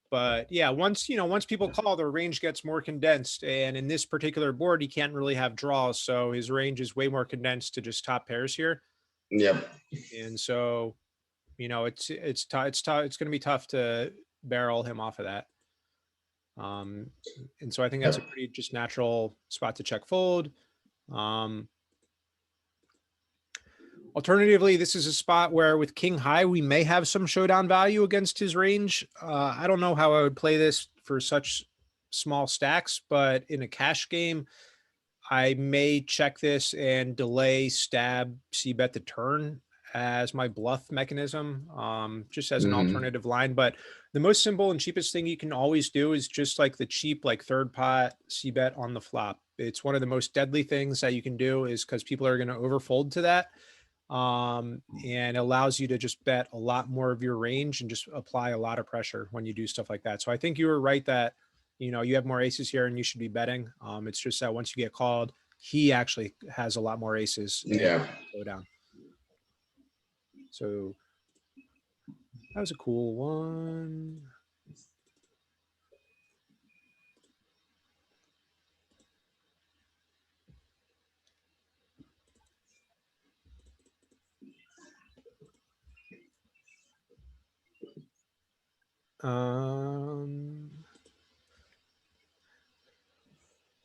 But yeah, once people call, their range gets more condensed. And in this particular board, he can't really have draws. So his range is way more condensed to just top pairs here. Yep. And so, it's going to be tough to barrel him off of that. And so I think that's a Yep. pretty just natural spot to check fold. Alternatively, this is a spot where with king high, we may have some showdown value against his range. I don't know how I would play this for such small stacks, but in a cash game, I may check this and delay stab C bet the turn as my bluff mechanism, just as an Mm-hmm. alternative line. But the most simple and cheapest thing you can always do is just like the cheap, like third pot C bet on the flop. It's one of the most deadly things that you can do is because people are going to overfold to that. And allows you to just bet a lot more of your range and just apply a lot of pressure when you do stuff like that. So I think you were right that, you have more aces here and you should be betting. It's just that once you get called, he actually has a lot more aces and Yeah. go down. So that was a cool one.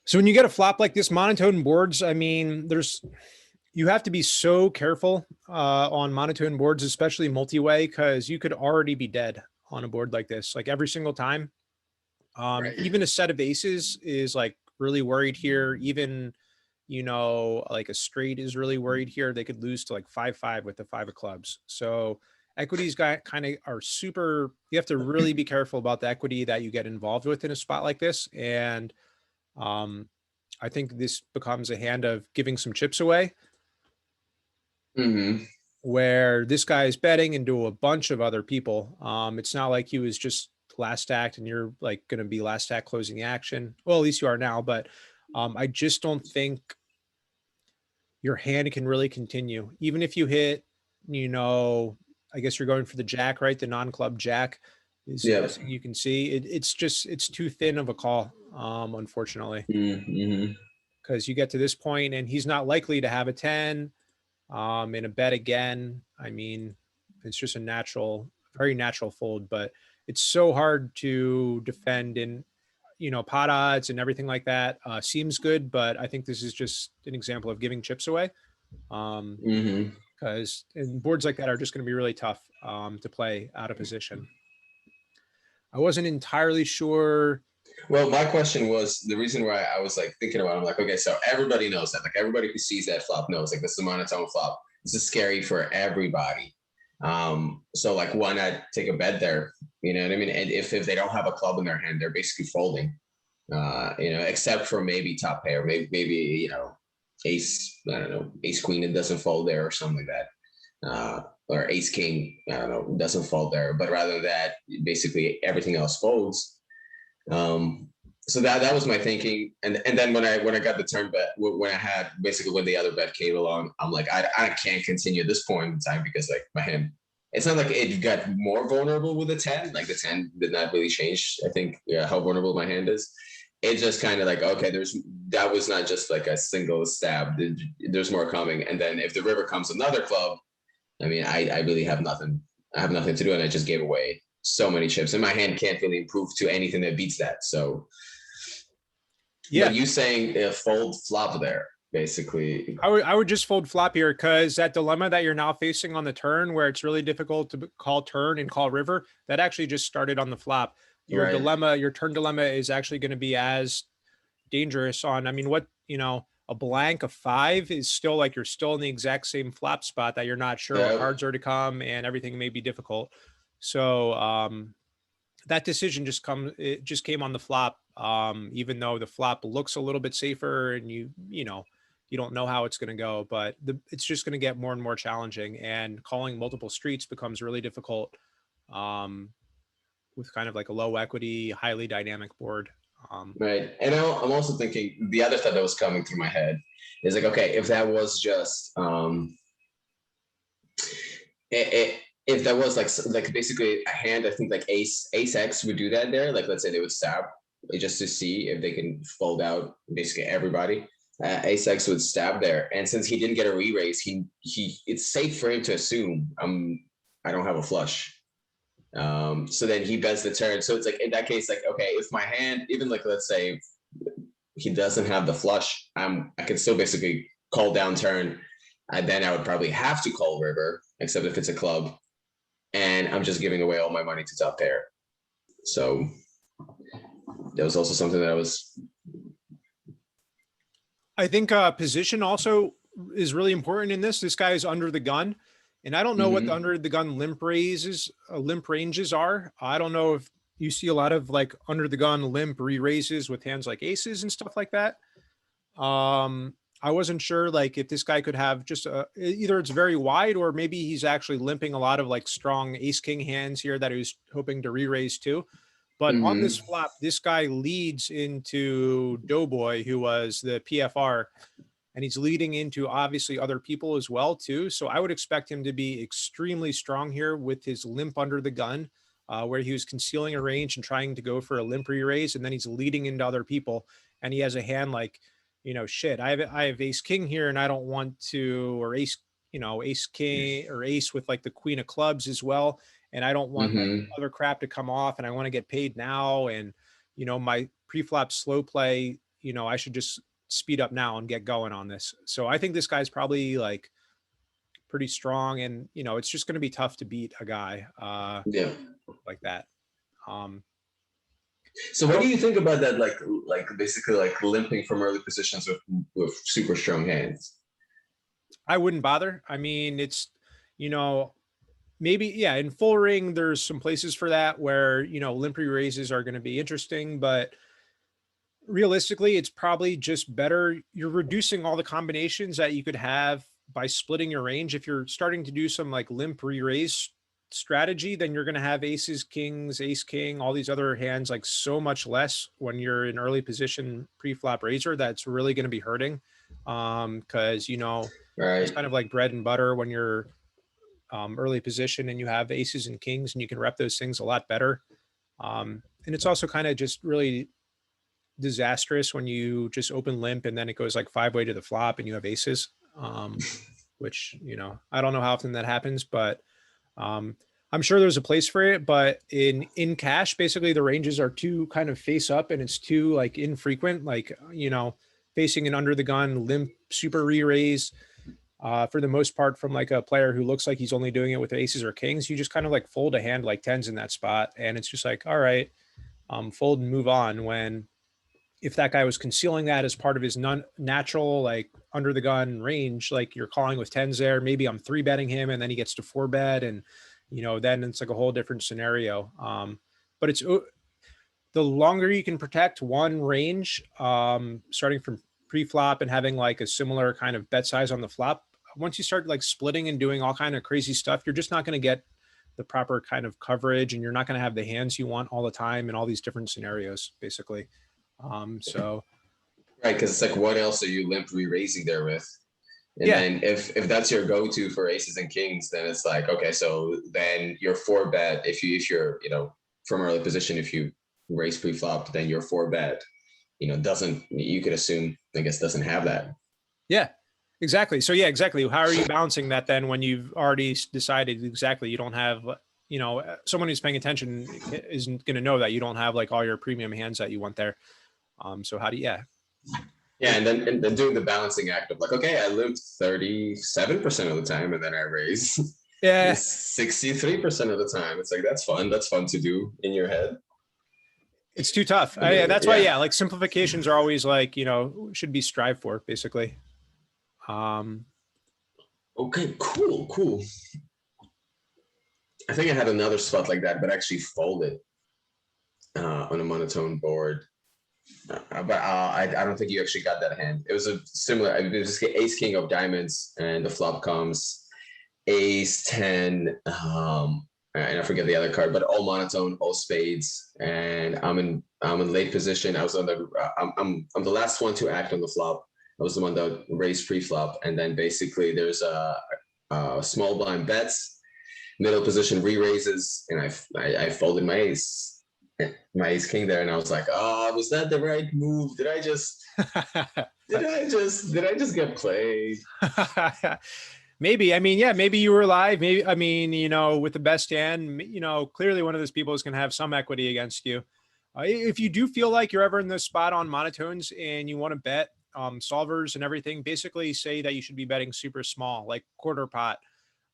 So when you get a flop like this, monotone boards, I mean, you have to be so careful on monotone boards, especially multi-way, because you could already be dead on a board like this, like every single time. Right. Even a set of aces is like really worried here. Even, like a straight is really worried here. They could lose to like 5-5 with the 5 of clubs. So equities got kind of are super, you have to really be careful about the equity that you get involved with in a spot like this. And um, I think this becomes a hand of giving some chips away, Hmm. where this guy is betting into a bunch of other people. It's not like he was just last act and you're like going to be last act closing the action. Well, at least you are now, but I just don't think your hand can really continue. Even if you hit, you know, I guess you're going for the jack, right? The non-club jack is the Yeah. best thing you can see. It's too thin of a call, unfortunately, Mm-hmm. because you get to this point and he's not likely to have a 10 in a bet again. I mean, it's just a natural, very natural fold, but it's so hard to defend in, pot odds and everything like that. Seems good, but I think this is just an example of giving chips away. Um, Hmm. because and boards like that are just going to be really tough to play out of position. I wasn't entirely sure. Well, my question was the reason why I was like thinking about it, I'm like, okay, so everybody knows that. Like everybody who sees that flop knows like this is a monotone flop. This is scary for everybody. So like why not take a bet there? You know what I mean? And if they don't have a club in their hand, they're basically folding. Except for maybe top pair, maybe ace, I don't know, ace queen, it doesn't fold there or something like that. Or ace king, I don't know, doesn't fold there. But rather that basically everything else folds. Um, so that was my thinking, and then when I got the turn bet, when I had basically when the other bet came along, I'm like I can't continue at this point in time because like my hand, it's not like it got more vulnerable with the 10. Like the 10 did not really change. I think how vulnerable my hand is. It just kind of like okay, that was not just like a single stab. There's more coming, and then if the river comes another club, I mean I really have nothing. I have nothing to do, and I just gave away so many chips, and my hand can't really improve to anything that beats that. So, Yeah, but you saying fold flop there, basically. I would just fold flop here because that dilemma that you're now facing on the turn, where it's really difficult to call turn and call river, that actually just started on the flop. Right. Your turn dilemma is actually going to be as dangerous on. I mean, a blank of 5 is still like you're still in the exact same flop spot that you're not sure what Yep. cards are to come and everything may be difficult. So that decision it just came on the flop. Even though the flop looks a little bit safer and you don't know how it's going to go, but it's just going to get more and more challenging, and calling multiple streets becomes really difficult um, with kind of like a low equity, highly dynamic board. Um, Right. And I'm also thinking the other thought that was coming through my head is like, okay, if that was just if that was like basically a hand, I think like ace X would do that there. Like let's say they would stab just to see if they can fold out basically everybody. Ace X would stab there, and since he didn't get a re-raise, he it's safe for him to assume I don't have a flush. So then he bets the turn. So it's like in that case, like okay, if my hand, even like let's say he doesn't have the flush, I can still basically call down turn. And then I would probably have to call river, except if it's a club, and I'm just giving away all my money to top pair. So that was also something that I was. I think position also is really important in this. This guy is under the gun, and I don't know what the Mm-hmm. under the gun limp ranges are. I don't know if you see a lot of like under the gun limp re-raises with hands like aces and stuff like that. I wasn't sure like if this guy could have just either it's very wide or maybe he's actually limping a lot of like strong ace king hands here that he was hoping to re-raise too. But on this Mm-hmm. flop, this guy leads into Doughboy, who was the PFR, and he's leading into obviously other people as well too. So I would expect him to be extremely strong here with his limp under the gun, where he was concealing a range and trying to go for a limp re-raise, and then he's leading into other people, and he has a hand like, shit, I have ace king here, and I don't want to, or ace, ace king or ace with like the queen of clubs as well, and I don't want like Mm-hmm. other crap to come off, and I want to get paid now, and my pre-flop slow play, I should just speed up now and get going on this. So I think this guy's probably like pretty strong, and it's just going to be tough to beat a guy Yeah. like that. Um, So what do you think about that? Like basically like limping from early positions with super strong hands. I wouldn't bother. I mean, it's, you know, maybe, yeah, in full ring, there's some places for that where, limp raises are going to be interesting, but realistically, it's probably just better. You're reducing all the combinations that you could have by splitting your range. If you're starting to do some like limp re-raise strategy, then you're going to have aces, kings, ace, king, all these other hands like so much less when you're in early position pre-flop raiser. That's really going to be hurting. Because it's Right. kind of like bread and butter when you're early position and you have aces and kings and you can rep those things a lot better. And it's also kind of just really disastrous when you just open limp and then it goes like 5-way to the flop and you have aces. Which, I don't know how often that happens, but um, I'm sure there's a place for it. But in cash, basically the ranges are too kind of face up and it's too like infrequent, like, facing an under the gun limp super re-raise. For the most part, from like a player who looks like he's only doing it with aces or kings, you just kind of like fold a hand like tens in that spot. And it's just like, all right, fold and move on. When if that guy was concealing that as part of his natural like under the gun range, like you're calling with tens there, maybe I'm 3-betting him and then he gets to 4-bet and then it's like a whole different scenario. But it's the longer you can protect one range, starting from pre-flop and having like a similar kind of bet size on the flop, once you start like splitting and doing all kind of crazy stuff, you're just not going to get the proper kind of coverage and you're not going to have the hands you want all the time in all these different scenarios, basically. So Right, because it's like, what else are you limp re-raising there with? And yeah, then if that's your go-to for aces and kings, then it's like, okay, so then your 4-bet, if you're from early position, if you raise pre-flop, then your 4-bet, doesn't, you could assume, I guess, doesn't have that. yeah, exactly. So yeah, exactly. How are you balancing that then when you've already decided exactly you don't have, someone who's paying attention isn't going to know that you don't have like all your premium hands that you want there. So how do you, yeah. Yeah, and then doing the balancing act of like, okay, I lived 37% of the time, and then I raise Yeah, 63% of the time. It's like that's fun. That's fun to do in your head. it's too tough. That's why, Yeah. yeah, like simplifications are always like, should be strived for basically. Um, Okay. Cool. Cool. I think I had another spot like that, but actually folded on a monotone board. I don't think you actually got that hand. It was a similar. It was just ace king of diamonds, and the flop comes ace 10. And I forget the other card, but all monotone, all spades, and I'm in late position. I was on the I'm the last one to act on the flop. I was the one that raised pre-flop, and then basically there's a small blind bets, middle position re-raises, and I folded my ace king there, and I was like, oh, was that the right move? Did I just get played? maybe, I mean, yeah, maybe you were live. Maybe, I mean, with the best hand, clearly one of those people is going to have some equity against you. If you do feel like you're ever in this spot on monotones and you want to bet solvers and everything, basically say that you should be betting super small, like quarter pot.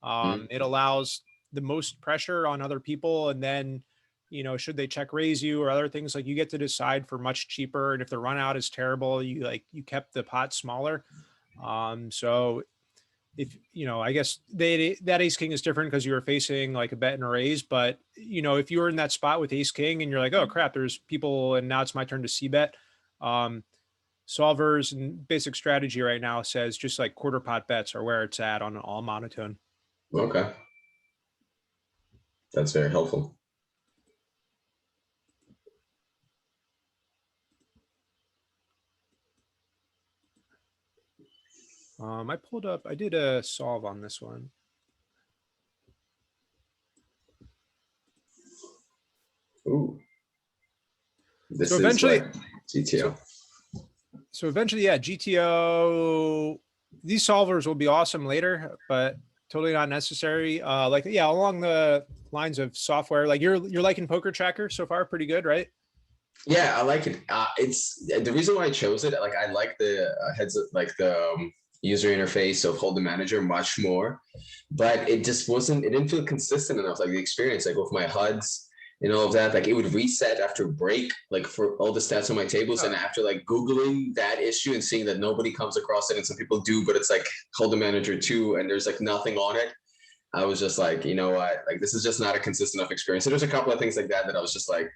Mm-hmm. It allows the most pressure on other people. And then, should they check raise you or other things, like you get to decide for much cheaper. And if the run out is terrible, you kept the pot smaller. So if, I guess that ace king is different because you were facing like a bet and a raise. But, if you were in that spot with ace king and you're like, oh crap, there's people and now it's my turn to see bet. Solvers and basic strategy right now says just like quarter pot bets are where it's at on all monotone. Okay, that's very helpful. I did a solve on this one. Ooh, this So is eventually, like GTO. so eventually, yeah, GTO, these solvers will be awesome later, but totally not necessary. Like, yeah, along the lines of software, like you're liking Poker Tracker so far, pretty good, right? Yeah, I like it. It's the reason why I chose it. Like, I like the heads, like the user interface of Hold the Manager much more, but it just wasn't. It didn't feel consistent enough. Like the experience, like with my HUDs, and all of that. Like it would reset after break, like for all the stats on my tables. Oh, And after like Googling that issue and seeing that nobody comes across it and some people do, but it's like Hold'em Manager 2 and there's like nothing on it. I was just like, you know what? Like this is just not a consistent enough experience. So there's a couple of things like that that I was just like,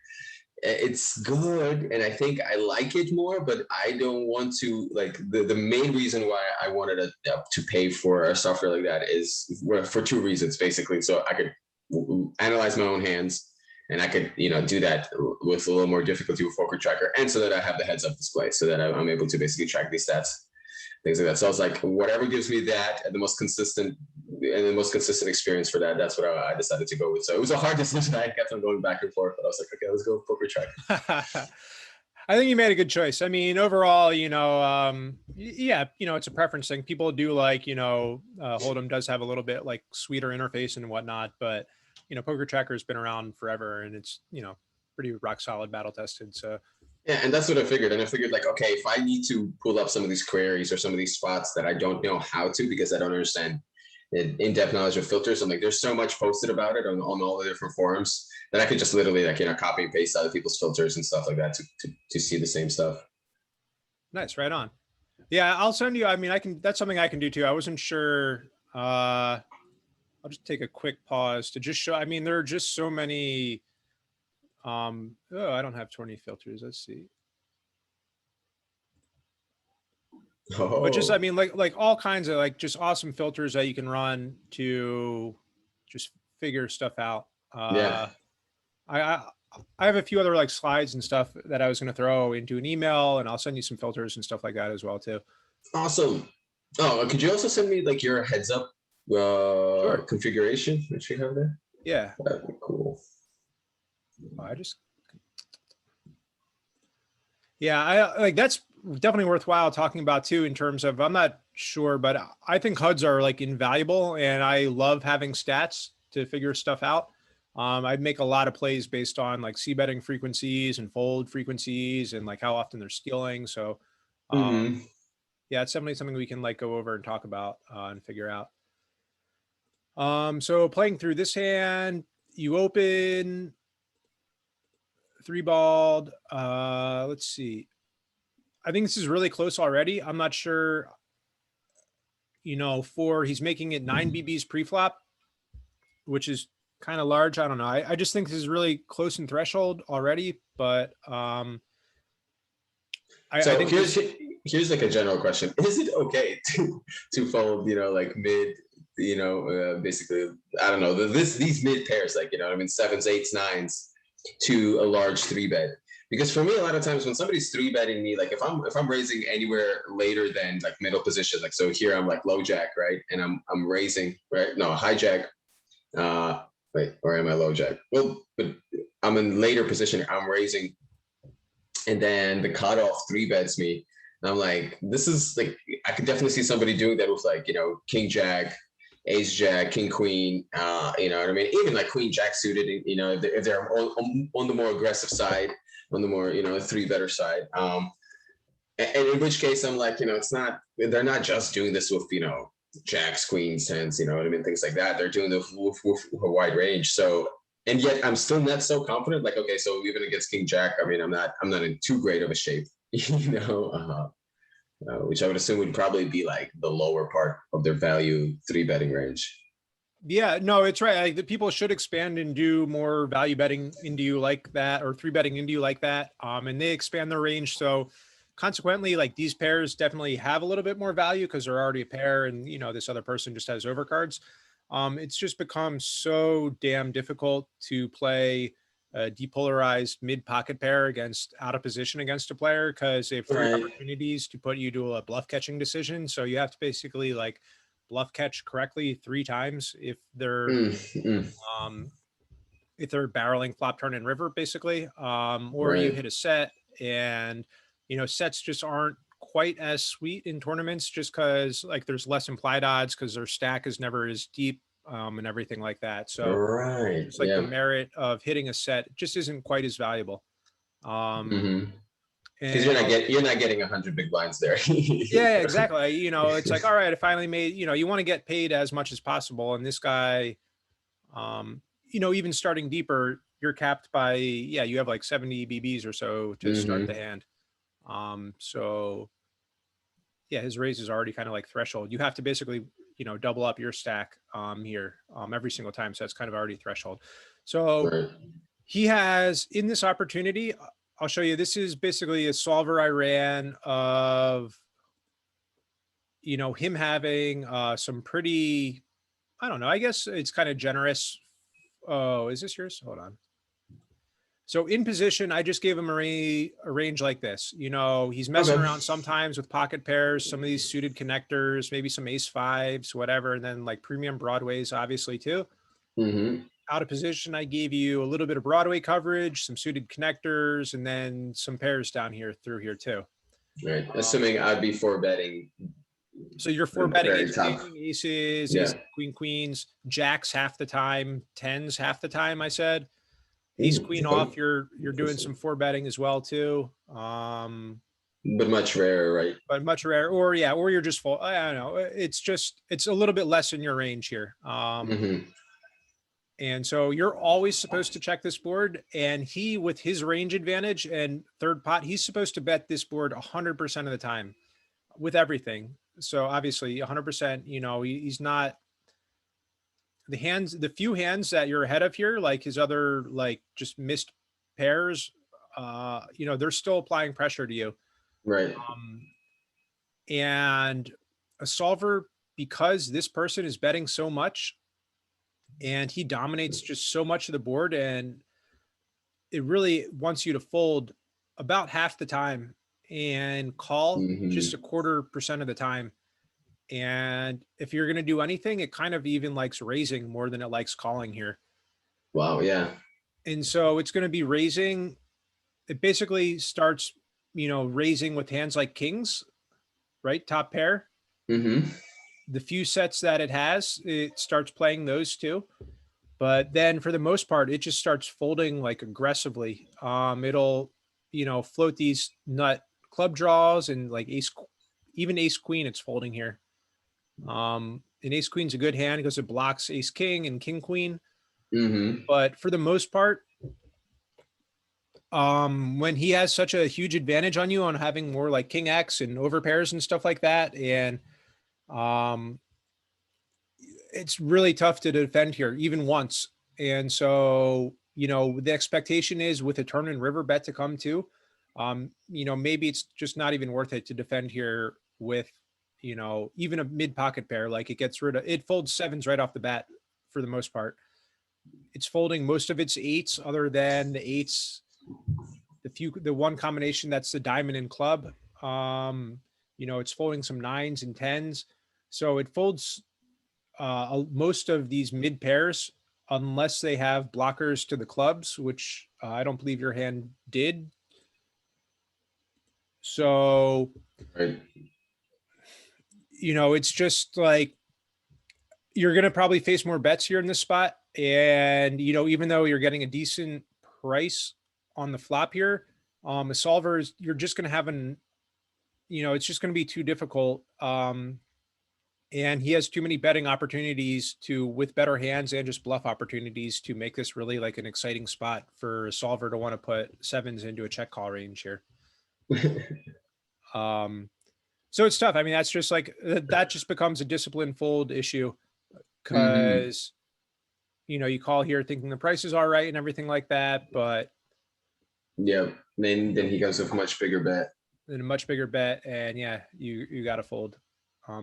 it's good and I think I like it more, but I don't want to like the main reason why I wanted to pay for a software like that is for two reasons basically. So I could analyze my own hands and I could, you know, do that with a little more difficulty with Focus Tracker, and so that I have the heads up display so that I'm able to basically track these stats, things like that. So I was like, whatever gives me that and the most consistent experience for that, that's what I decided to go with. So it was a hard decision. I kept on going back and forth, but I was like, okay, let's go with Poker Tracker. I think you made a good choice. I mean, overall, yeah, it's a preference thing. People do like, Hold'em does have a little bit like sweeter interface and whatnot, but Poker Tracker has been around forever and it's, pretty rock solid, battle tested. So yeah, and that's what I figured. And I figured like, okay, if I need to pull up some of these queries or some of these spots that I don't know how to because I don't understand in-depth knowledge of filters, I'm like, there's so much posted about it on all the different forums that I could just literally like, copy and paste other people's filters and stuff like that to see the same stuff. nice, right on. Yeah, I'll send you. I mean, that's something I can do too. I wasn't sure. I'll just take a quick pause to just show. I mean, there are just so many. Oh, I don't have 20 filters. Let's see. Oh. But just, I mean, like all kinds of like just awesome filters that you can run to just figure stuff out. Yeah. I have a few other like slides and stuff that I was going to throw into an email, and I'll send you some filters and stuff like that as well too. Awesome. Oh, could you also send me like your heads up Sure. configuration that you have there? Yeah. That'd be cool. Yeah, I like that's definitely worthwhile talking about too, in terms of, I'm not sure, but I think HUDs are like invaluable and I love having stats to figure stuff out. I'd make a lot of plays based on like C betting frequencies and fold frequencies and like how often they're stealing. So yeah, it's definitely something we can like go over and talk about and figure out. So playing through this hand, you open three balled. Let's see. I think this is really close already. I'm not sure, he's making it 9 BBs pre-flop, which is kind of large. I don't know. I just think this is really close in threshold already, but so I think here's like a general question. Is it okay to fold, like mid, basically, I don't know, these mid pairs, like, I mean, sevens, eights, nines to a large three bet? Because for me, a lot of times when somebody's three betting me, like if I'm raising anywhere later than like middle position, like so here I'm like low jack, right? And I'm raising, right? No, high jack. Wait, or am I low jack? Well, but I'm in later position. I'm raising, and then the cutoff three bets me. And I'm like, this is like, I could definitely see somebody doing that with like, king jack, ace jack, king queen, you know what I mean? Even like queen jack suited, if they're on the more aggressive side, on the more, three better side. And in which case I'm like, they're not just doing this with, jacks, queens, tens, you know what I mean? Things like that. They're doing this with a wide range. So, and yet I'm still not so confident. Like, okay, so even against king jack, I mean, I'm not in too great of a shape, which I would assume would probably be like the lower part of their value three betting range. Yeah, no, it's right. Like the people should expand and do more value betting into you like that, or three betting into you like that. And they expand their range. So consequently, like these pairs definitely have a little bit more value because they're already a pair and, this other person just has overcards. It's just become so damn difficult to play a depolarized mid pocket pair against out of position against a player because they have three opportunities to put you to a bluff catching decision. So you have to basically like bluff catch correctly 3 times if they're if they're barreling flop, turn, and river, basically, or you hit a set, and sets just aren't quite as sweet in tournaments just because like there's less implied odds because their stack is never as deep and everything like that. So it's like the merit of hitting a set just isn't quite as valuable. Because you're not getting 100 big blinds there. Yeah, exactly. It's like, all right, I finally made, you want to get paid as much as possible. And this guy, even starting deeper, you're capped by, yeah, you have like 70 BBs or so to start the hand. So yeah, his raise is already kind of like threshold. You have to basically, double up your stack here every single time. So that's kind of already threshold. So Right. he has in this opportunity, I'll show you, this is basically a solver I ran of, him having some pretty, I don't know, I guess it's kind of generous. Oh, is this yours? Hold on. So in position, I just gave him a range like this. He's messing Okay. around sometimes with pocket pairs, some of these suited connectors, maybe some ace fives, whatever. And then like premium Broadways, obviously too. Mm-hmm. Out of position, I gave you a little bit of Broadway coverage, some suited connectors, and then some pairs down here through here too. Right. Assuming I'd be four betting So you're four the betting very ace, top. king, aces, Yeah. ace, queen, queens, jacks half the time, tens half the time, I said. Ace Ooh, queen okay. off, you're doing some four betting as well too. But much rarer, right? But much rare, or yeah, or you're just full. I don't know. It's a little bit less in your range here. Mm-hmm. And so you're always supposed to check this board. And he, with his range advantage and third pot, he's supposed to bet this board 100% of the time with everything. So obviously 100%, he's not the few hands that you're ahead of here, like his other, like just missed pairs, they're still applying pressure to you. Right. And a solver, because this person is betting so much and he dominates just so much of the board, and it really wants you to fold about half the time and call just a Mm-hmm. 1/4% of the time. And if you're going to do anything, it kind of even likes raising more than it likes calling here. Wow. Yeah. And so it's going to be raising. It basically starts, raising with hands like kings, right? Top pair. Mm-hmm. The few sets that it has, it starts playing those too. But then for the most part, it just starts folding like aggressively. It'll, float these nut club draws and like even ace queen, it's folding here. And ace queen's a good hand because it blocks ace king and king queen. Mm-hmm. But for the most part, when he has such a huge advantage on you on having more like king X and overpairs and stuff like that, and it's really tough to defend here even once. And so, the expectation is with a turn and river bet to come too, maybe it's just not even worth it to defend here with, even a mid pocket pair. Like it folds sevens right off the bat for the most part. It's folding most of its eights other than the eights, the one combination that's the diamond and club. It's folding some nines and tens. So it folds most of these mid pairs unless they have blockers to the clubs, which I don't believe your hand did. So, Right. it's just like you're going to probably face more bets here in this spot. And, even though you're getting a decent price on the flop here, a solver is, you're just going to have it's just going to be too difficult. And he has too many betting opportunities with better hands and just bluff opportunities to make this really like an exciting spot for a solver to want to put sevens into a check call range here. So it's tough. I mean, that's just like, that just becomes a discipline fold issue Mm-hmm. because, you call here thinking the price is all right and everything like that, but Yeah. Then he goes with a much bigger bet. then a much bigger bet. And yeah, you got to fold.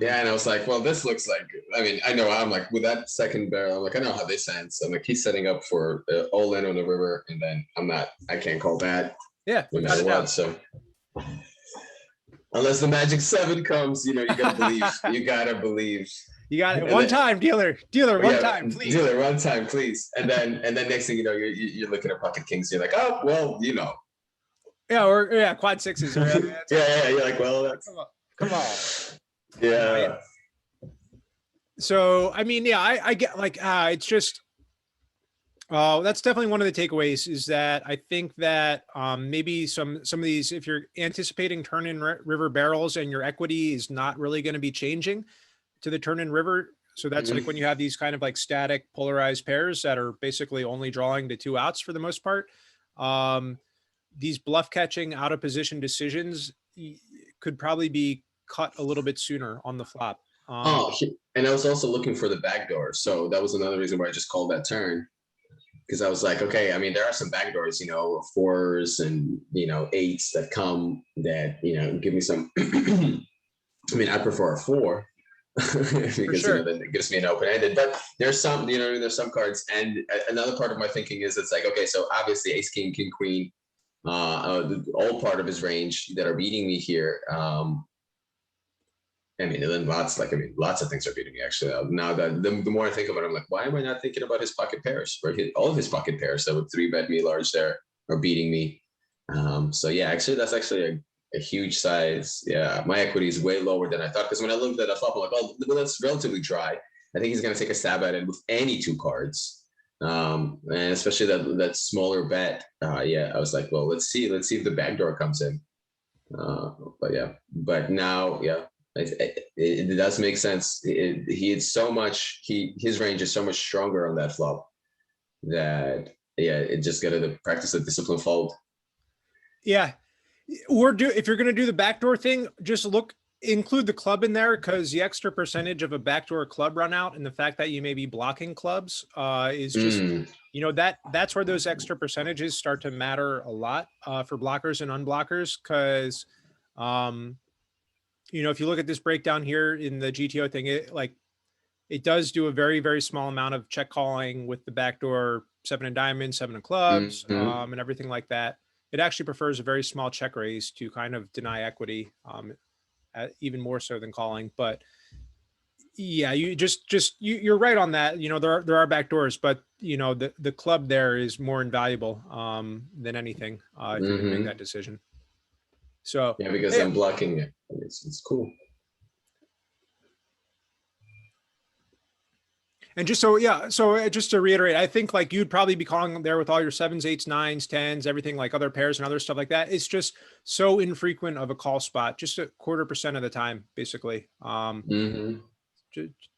Yeah, and I was like, well, this looks like. I mean, I know. I'm like, with that second barrel, I'm like, I know how this ends. I'm like, he's setting up for all in on the river, and then I can't call that. Yeah, no matter what. So unless the magic seven comes, you gotta believe. You gotta believe. You got it. One time, dealer, one time, please. Dealer, one time, please. And then next thing you know, you're looking at pocket kings. You're like, oh well, Yeah, or yeah, quad sixes. Or, yeah. You're like, well, that's come on. Yeah. So I mean, yeah, I get like it's just that's definitely one of the takeaways is that I think that maybe some of these, if you're anticipating turn in river barrels and your equity is not really going to be changing to the turn in river So that's like Mhm. when you have these kind of like static polarized pairs that are basically only drawing to two outs for the most part. Um, these bluff catching out of position decisions could probably be cut a little bit sooner on the flop. Oh, and I was also looking for the backdoor, so that was another reason why I just called that turn, because I was like, okay, I mean, there are some backdoors, fours and eights that come that give me some. I mean, I prefer a four For because sure. then it gives me an open ended. But there's some, there's some cards, and another part of my thinking is it's like, okay, so obviously ace king, king queen, all part of his range that are beating me here. I mean, and then lots of things are beating me actually. Now that the more I think about it, I'm like, why am I not thinking about his pocket pairs? Right, all of his pocket pairs that would three bet me large there are beating me. So yeah, actually, that's actually a huge size. Yeah, my equity is way lower than I thought, because when I looked at a flop, I'm like, oh, well, that's relatively dry. I think he's going to take a stab at it with any two cards, and especially that smaller bet. Yeah, I was like, well, let's see if the backdoor comes in. But yeah, but now, yeah, it does make sense. He had so much. His range is so much stronger on that flop that yeah, it just got to practice the discipline fold. Yeah. Or if you're going to do the backdoor thing, just include the club in there, because the extra percentage of a backdoor club run out and the fact that you may be blocking clubs is just, Mm, that's where those extra percentages start to matter a lot for blockers and unblockers. Because, if you look at this breakdown here in the GTO thing, it does do a very, very small amount of check calling with the backdoor seven of diamonds, seven of clubs, mhm. and everything like that. It actually prefers a very small check raise to kind of deny equity, even more so than calling. But yeah, you're right on that. There are backdoors, but the club there is more invaluable than anything if you're going to make that Mm-hmm. decision. So Yeah, because hey, I'm blocking it. It's cool. and just to reiterate, I think like you'd probably be calling there with all your sevens, eights, nines, tens, everything like other pairs and other stuff like that. It's just so infrequent of a call spot, just a 1/4% of the time, basically. Mm-hmm.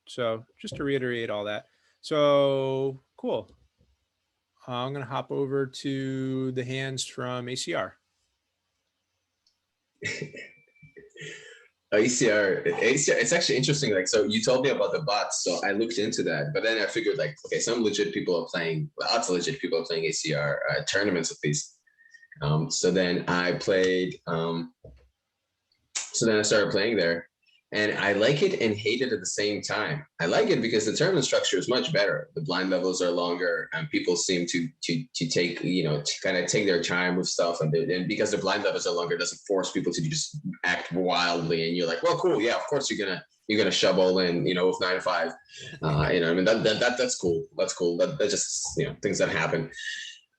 So just to reiterate all that. So cool. I'm gonna hop over to the hands from ACR. ACR, it's actually interesting. Like, so you told me about the bots, so I looked into that, but then I figured, like, okay, some legit people are playing, lots of legit people are playing ACR tournaments at least. So then I played. So then I started playing there, and I like it and hate it at the same time. I like it because the tournament structure is much better. The blind levels are longer, and people seem to take to kind of take their time with stuff, and because the blind levels are longer, it doesn't force people to just act wildly. And you're like, well, cool, yeah, of course you're gonna shove all in, with 9-5. I mean that's cool. That's cool. That just things that happen.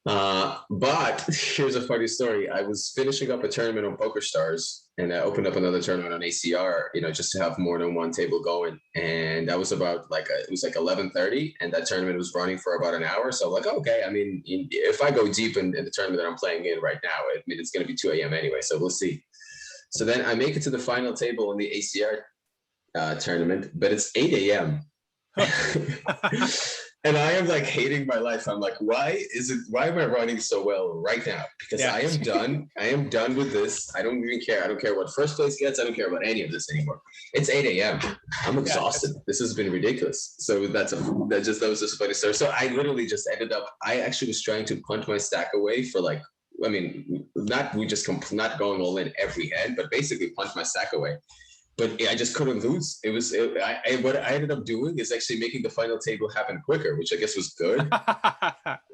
But here's a funny story. I was finishing up a tournament on Poker Stars, and I opened up another tournament on ACR, just to have more than one table going. And that was about it was like 11:30, and that tournament was running for about an hour. So I'm like, okay, I mean, if I go deep in the tournament that I'm playing in right now, I mean, it's going to be 2 a.m. anyway, so we'll see. So then I make it to the final table in the ACR tournament, but it's 8 a.m. And I am like hating my life. I'm like, why am I running so well right now? Because Yeah. I am done. I am done with this. I don't even care. I don't care what first place gets. I don't care about any of this anymore. It's 8 a.m. I'm Yeah. exhausted. This has been ridiculous. So that was just a funny story. So I literally just ended up, I actually was trying to punt my stack away for not going all in every hand, but basically punt my stack away. But I just couldn't lose. What I ended up doing is actually making the final table happen quicker, which I guess was good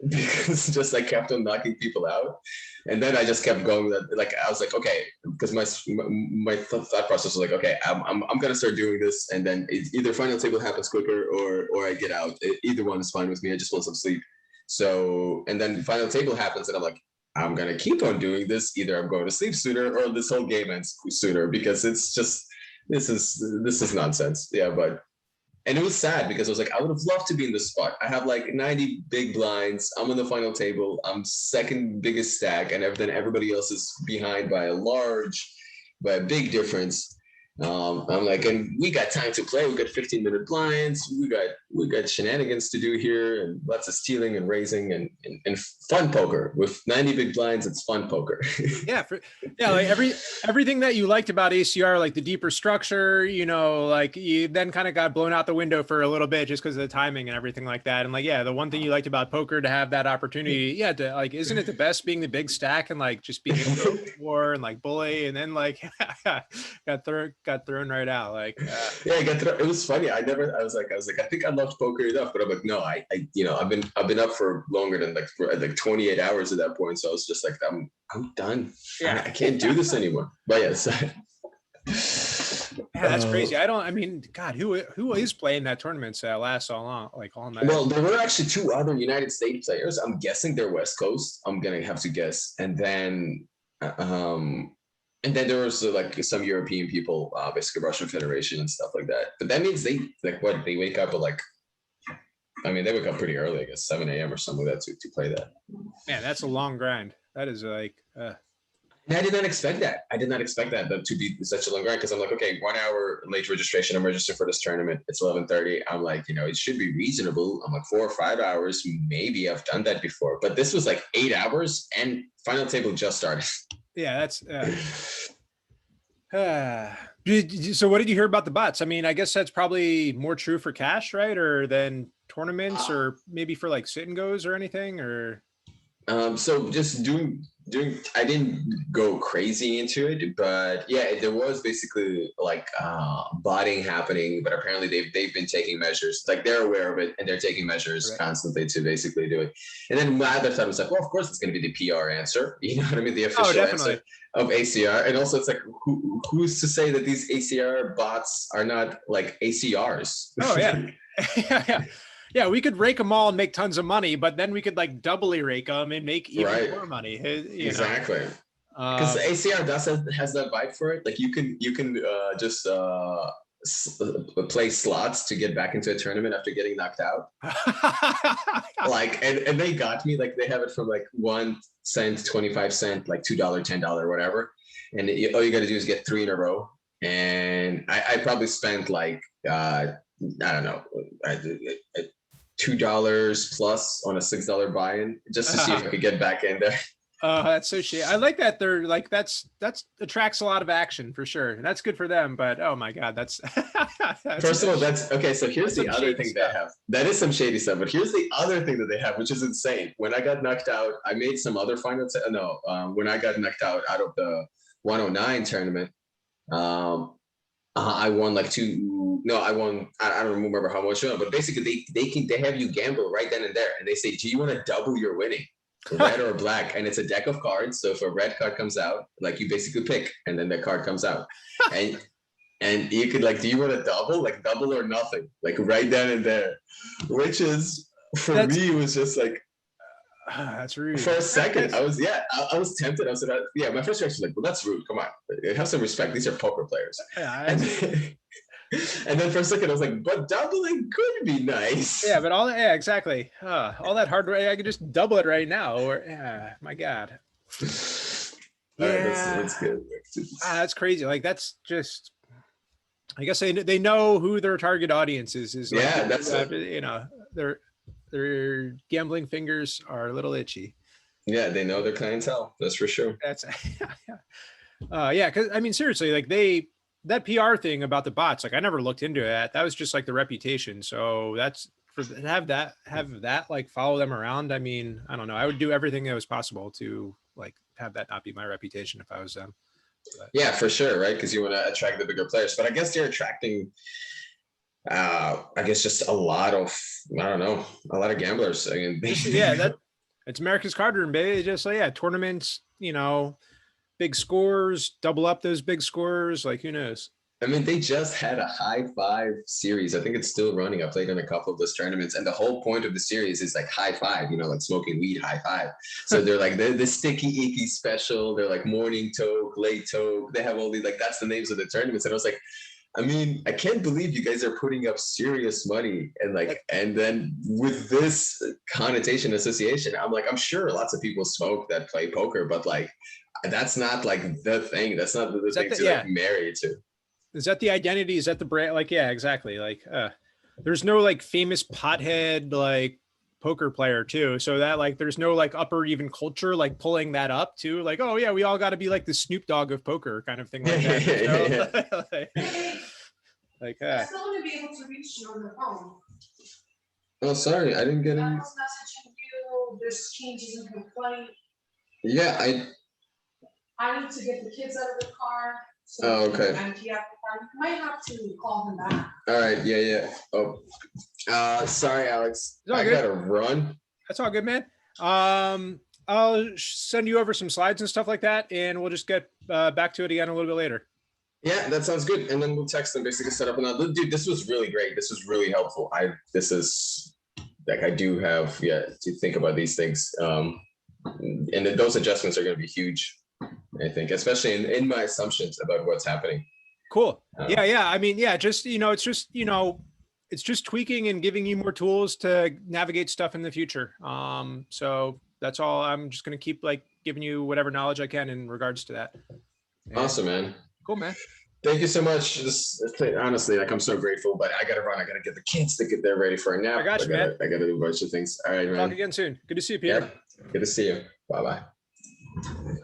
because just I kept on knocking people out, and then I just kept going. Like I was like, okay, because my thought process was like, okay, I'm gonna start doing this, and then either final table happens quicker or I get out. Either one is fine with me. I just want some sleep. So and then final table happens, and I'm like, I'm gonna keep on doing this. Either I'm going to sleep sooner or this whole game ends sooner, because it's just this is nonsense. Yeah, and it was sad because I was like, I would have loved to be in this spot. I have like 90 big blinds. I'm on the final table. I'm second biggest stack, and then everybody else is behind by a big difference. I'm like, and we got time to play. We got 15-minute blinds. We got shenanigans to do here, and lots of stealing and raising and fun poker with 90 big blinds. It's fun poker. Yeah, yeah, like everything that you liked about ACR, like the deeper structure, like you then kind of got blown out the window for a little bit just because of the timing and everything like that. And like, yeah, the one thing you liked about poker to have that opportunity, yeah, to like, isn't it the best being the big stack and like just being able to open war and like bully and then like got thrown right out. Like, yeah, it was funny. I was like, I think I loved poker enough, but I'm like, no, I've been up for longer than like 28 hours at that point. So I was just like, I'm done. Yeah, I can't do this anymore. But yes. Yeah, that's crazy. I mean, God, who is playing that tournament that lasts all long, like all night? Well, there were actually two other United States players. I'm guessing they're West Coast. I'm gonna have to guess, and then there was like some European people, basically Russian Federation and stuff like that. But that means they wake up at like, I mean, they wake up pretty early, I guess 7 a.m. or something like that to play that. Man, that's a long grind. That is like. I did not expect that. I did not expect that to be such a long grind because I'm like, okay, 1 hour late registration. I'm registered for this tournament. It's 11:30. I'm like, it should be reasonable. I'm like 4 or 5 hours. Maybe I've done that before, but this was like 8 hours and final table just started. Yeah, that's. So what did you hear about the bots? I mean, I guess that's probably more true for cash, right? Or than tournaments or maybe for like sit and goes or anything or. So just doing I didn't go crazy into it, but yeah, there was basically like botting happening, but apparently they've been taking measures, like they're aware of it and they're taking measures constantly to basically do it. And then my other thought was like, well, of course it's going to be the PR answer, you know what I mean, the official answer of ACR. And also it's like, who's to say that these ACR bots are not like ACRs? Oh yeah. Yeah. Yeah, we could rake them all and make tons of money, but then we could like doubly rake them and make even more money. Exactly. Because ACR has that vibe for it. Like you can just play slots to get back into a tournament after getting knocked out. Like, and they got me. Like they have it from like 1 cent, 25 cent, like $2, $10, whatever. And all you got to do is get 3 in a row. And I probably spent like I don't know, $2 plus on a $6 buy-in just to see if I could get back in there. That's so shit. I like that they're like that's attracts a lot of action for sure. That's good for them, but oh my God, that's first of all, that's okay. So here's the other thing they have. That is some shady stuff, but here's the other thing that they have, which is insane. When I got knocked out, I made some other finals. When I got knocked out of the 109 tournament, I won like I won. I don't remember how much, but basically they have you gamble right then and there, and they say, do you want to double your winning, red or black? And it's a deck of cards. So if a red card comes out, like you basically pick, and then the card comes out, and you could like, do you want to double or nothing, like right then and there, which is for me was just like. That's rude. For a second, I was tempted. I was like, yeah, my first reaction was like, well, that's rude. Come on, have some respect. These are poker players. Yeah, and then for a second, I was like, but doubling could be nice. Yeah, but exactly. All that hard work, I could just double it right now. Or my God. Yeah, that's good. That's crazy. Like that's just. I guess they know who their target audience is. Like, yeah, that's their gambling fingers are a little itchy. Yeah, they know their clientele. That's for sure. That's yeah, because I mean, seriously, like that PR thing about the bots, like I never looked into that. That was just like the reputation. So that's have that like follow them around. I mean, I don't know. I would do everything that was possible to like have that not be my reputation if I was them. But. Yeah, for sure, right? Because you want to attract the bigger players, but I guess they're attracting. I guess just a lot of gamblers. I mean, it's America's card room, baby. Just like tournaments, big scores, double up those big scores. Like who knows? I mean, they just had a high five series. I think it's still running. I played in a couple of those tournaments, and the whole point of the series is like high five. Like smoking weed, high five. So they're like the sticky icky special. They're like morning toke, late toke. They have all these that's the names of the tournaments, and I was like. I mean, I can't believe you guys are putting up serious money and then with this connotation association, I'm sure lots of people smoke that play poker, but like, that's not like the thing. That's not the thing to like marry to. Is that the identity? Is that the brand? Like, yeah, exactly. Like, there's no like famous pothead like poker player too. So that like, there's no like upper even culture like pulling that up too. Like, oh yeah, we all got to be like the Snoop Dogg of poker kind of thing like that. There's no like, I still want to be able to reach you on the phone. Oh, sorry, I didn't get I any. was messaging you. There's changes in complaint. Yeah, I need to get the kids out of the car. So Oh, okay. empty out the car. You might have to call him back. All right, yeah. Oh, sorry, Alex. It's all I good. gotta run. That's all good, man. I'll send you over some slides and stuff like that, and we'll just get back to it again a little bit later. Yeah, that sounds good. And then we'll text them, basically set up another. Dude, this was really great. This was really helpful. This is like, I do have, to think about these things. And those adjustments are going to be huge, I think, especially in my assumptions about what's happening. Cool. Yeah. I mean, yeah, just, it's just tweaking and giving you more tools to navigate stuff in the future. So that's all. I'm just going to keep like giving you whatever knowledge I can in regards to that. And awesome, man. Cool, man. Thank you so much. Honestly, like, I'm so grateful, but I got to run. I got to get the kids to get there ready for a nap. I got you, man. I got to do a bunch of things. All right, man. Talk again soon. Good to see you, Peter. Yeah. Good to see you. Bye-bye.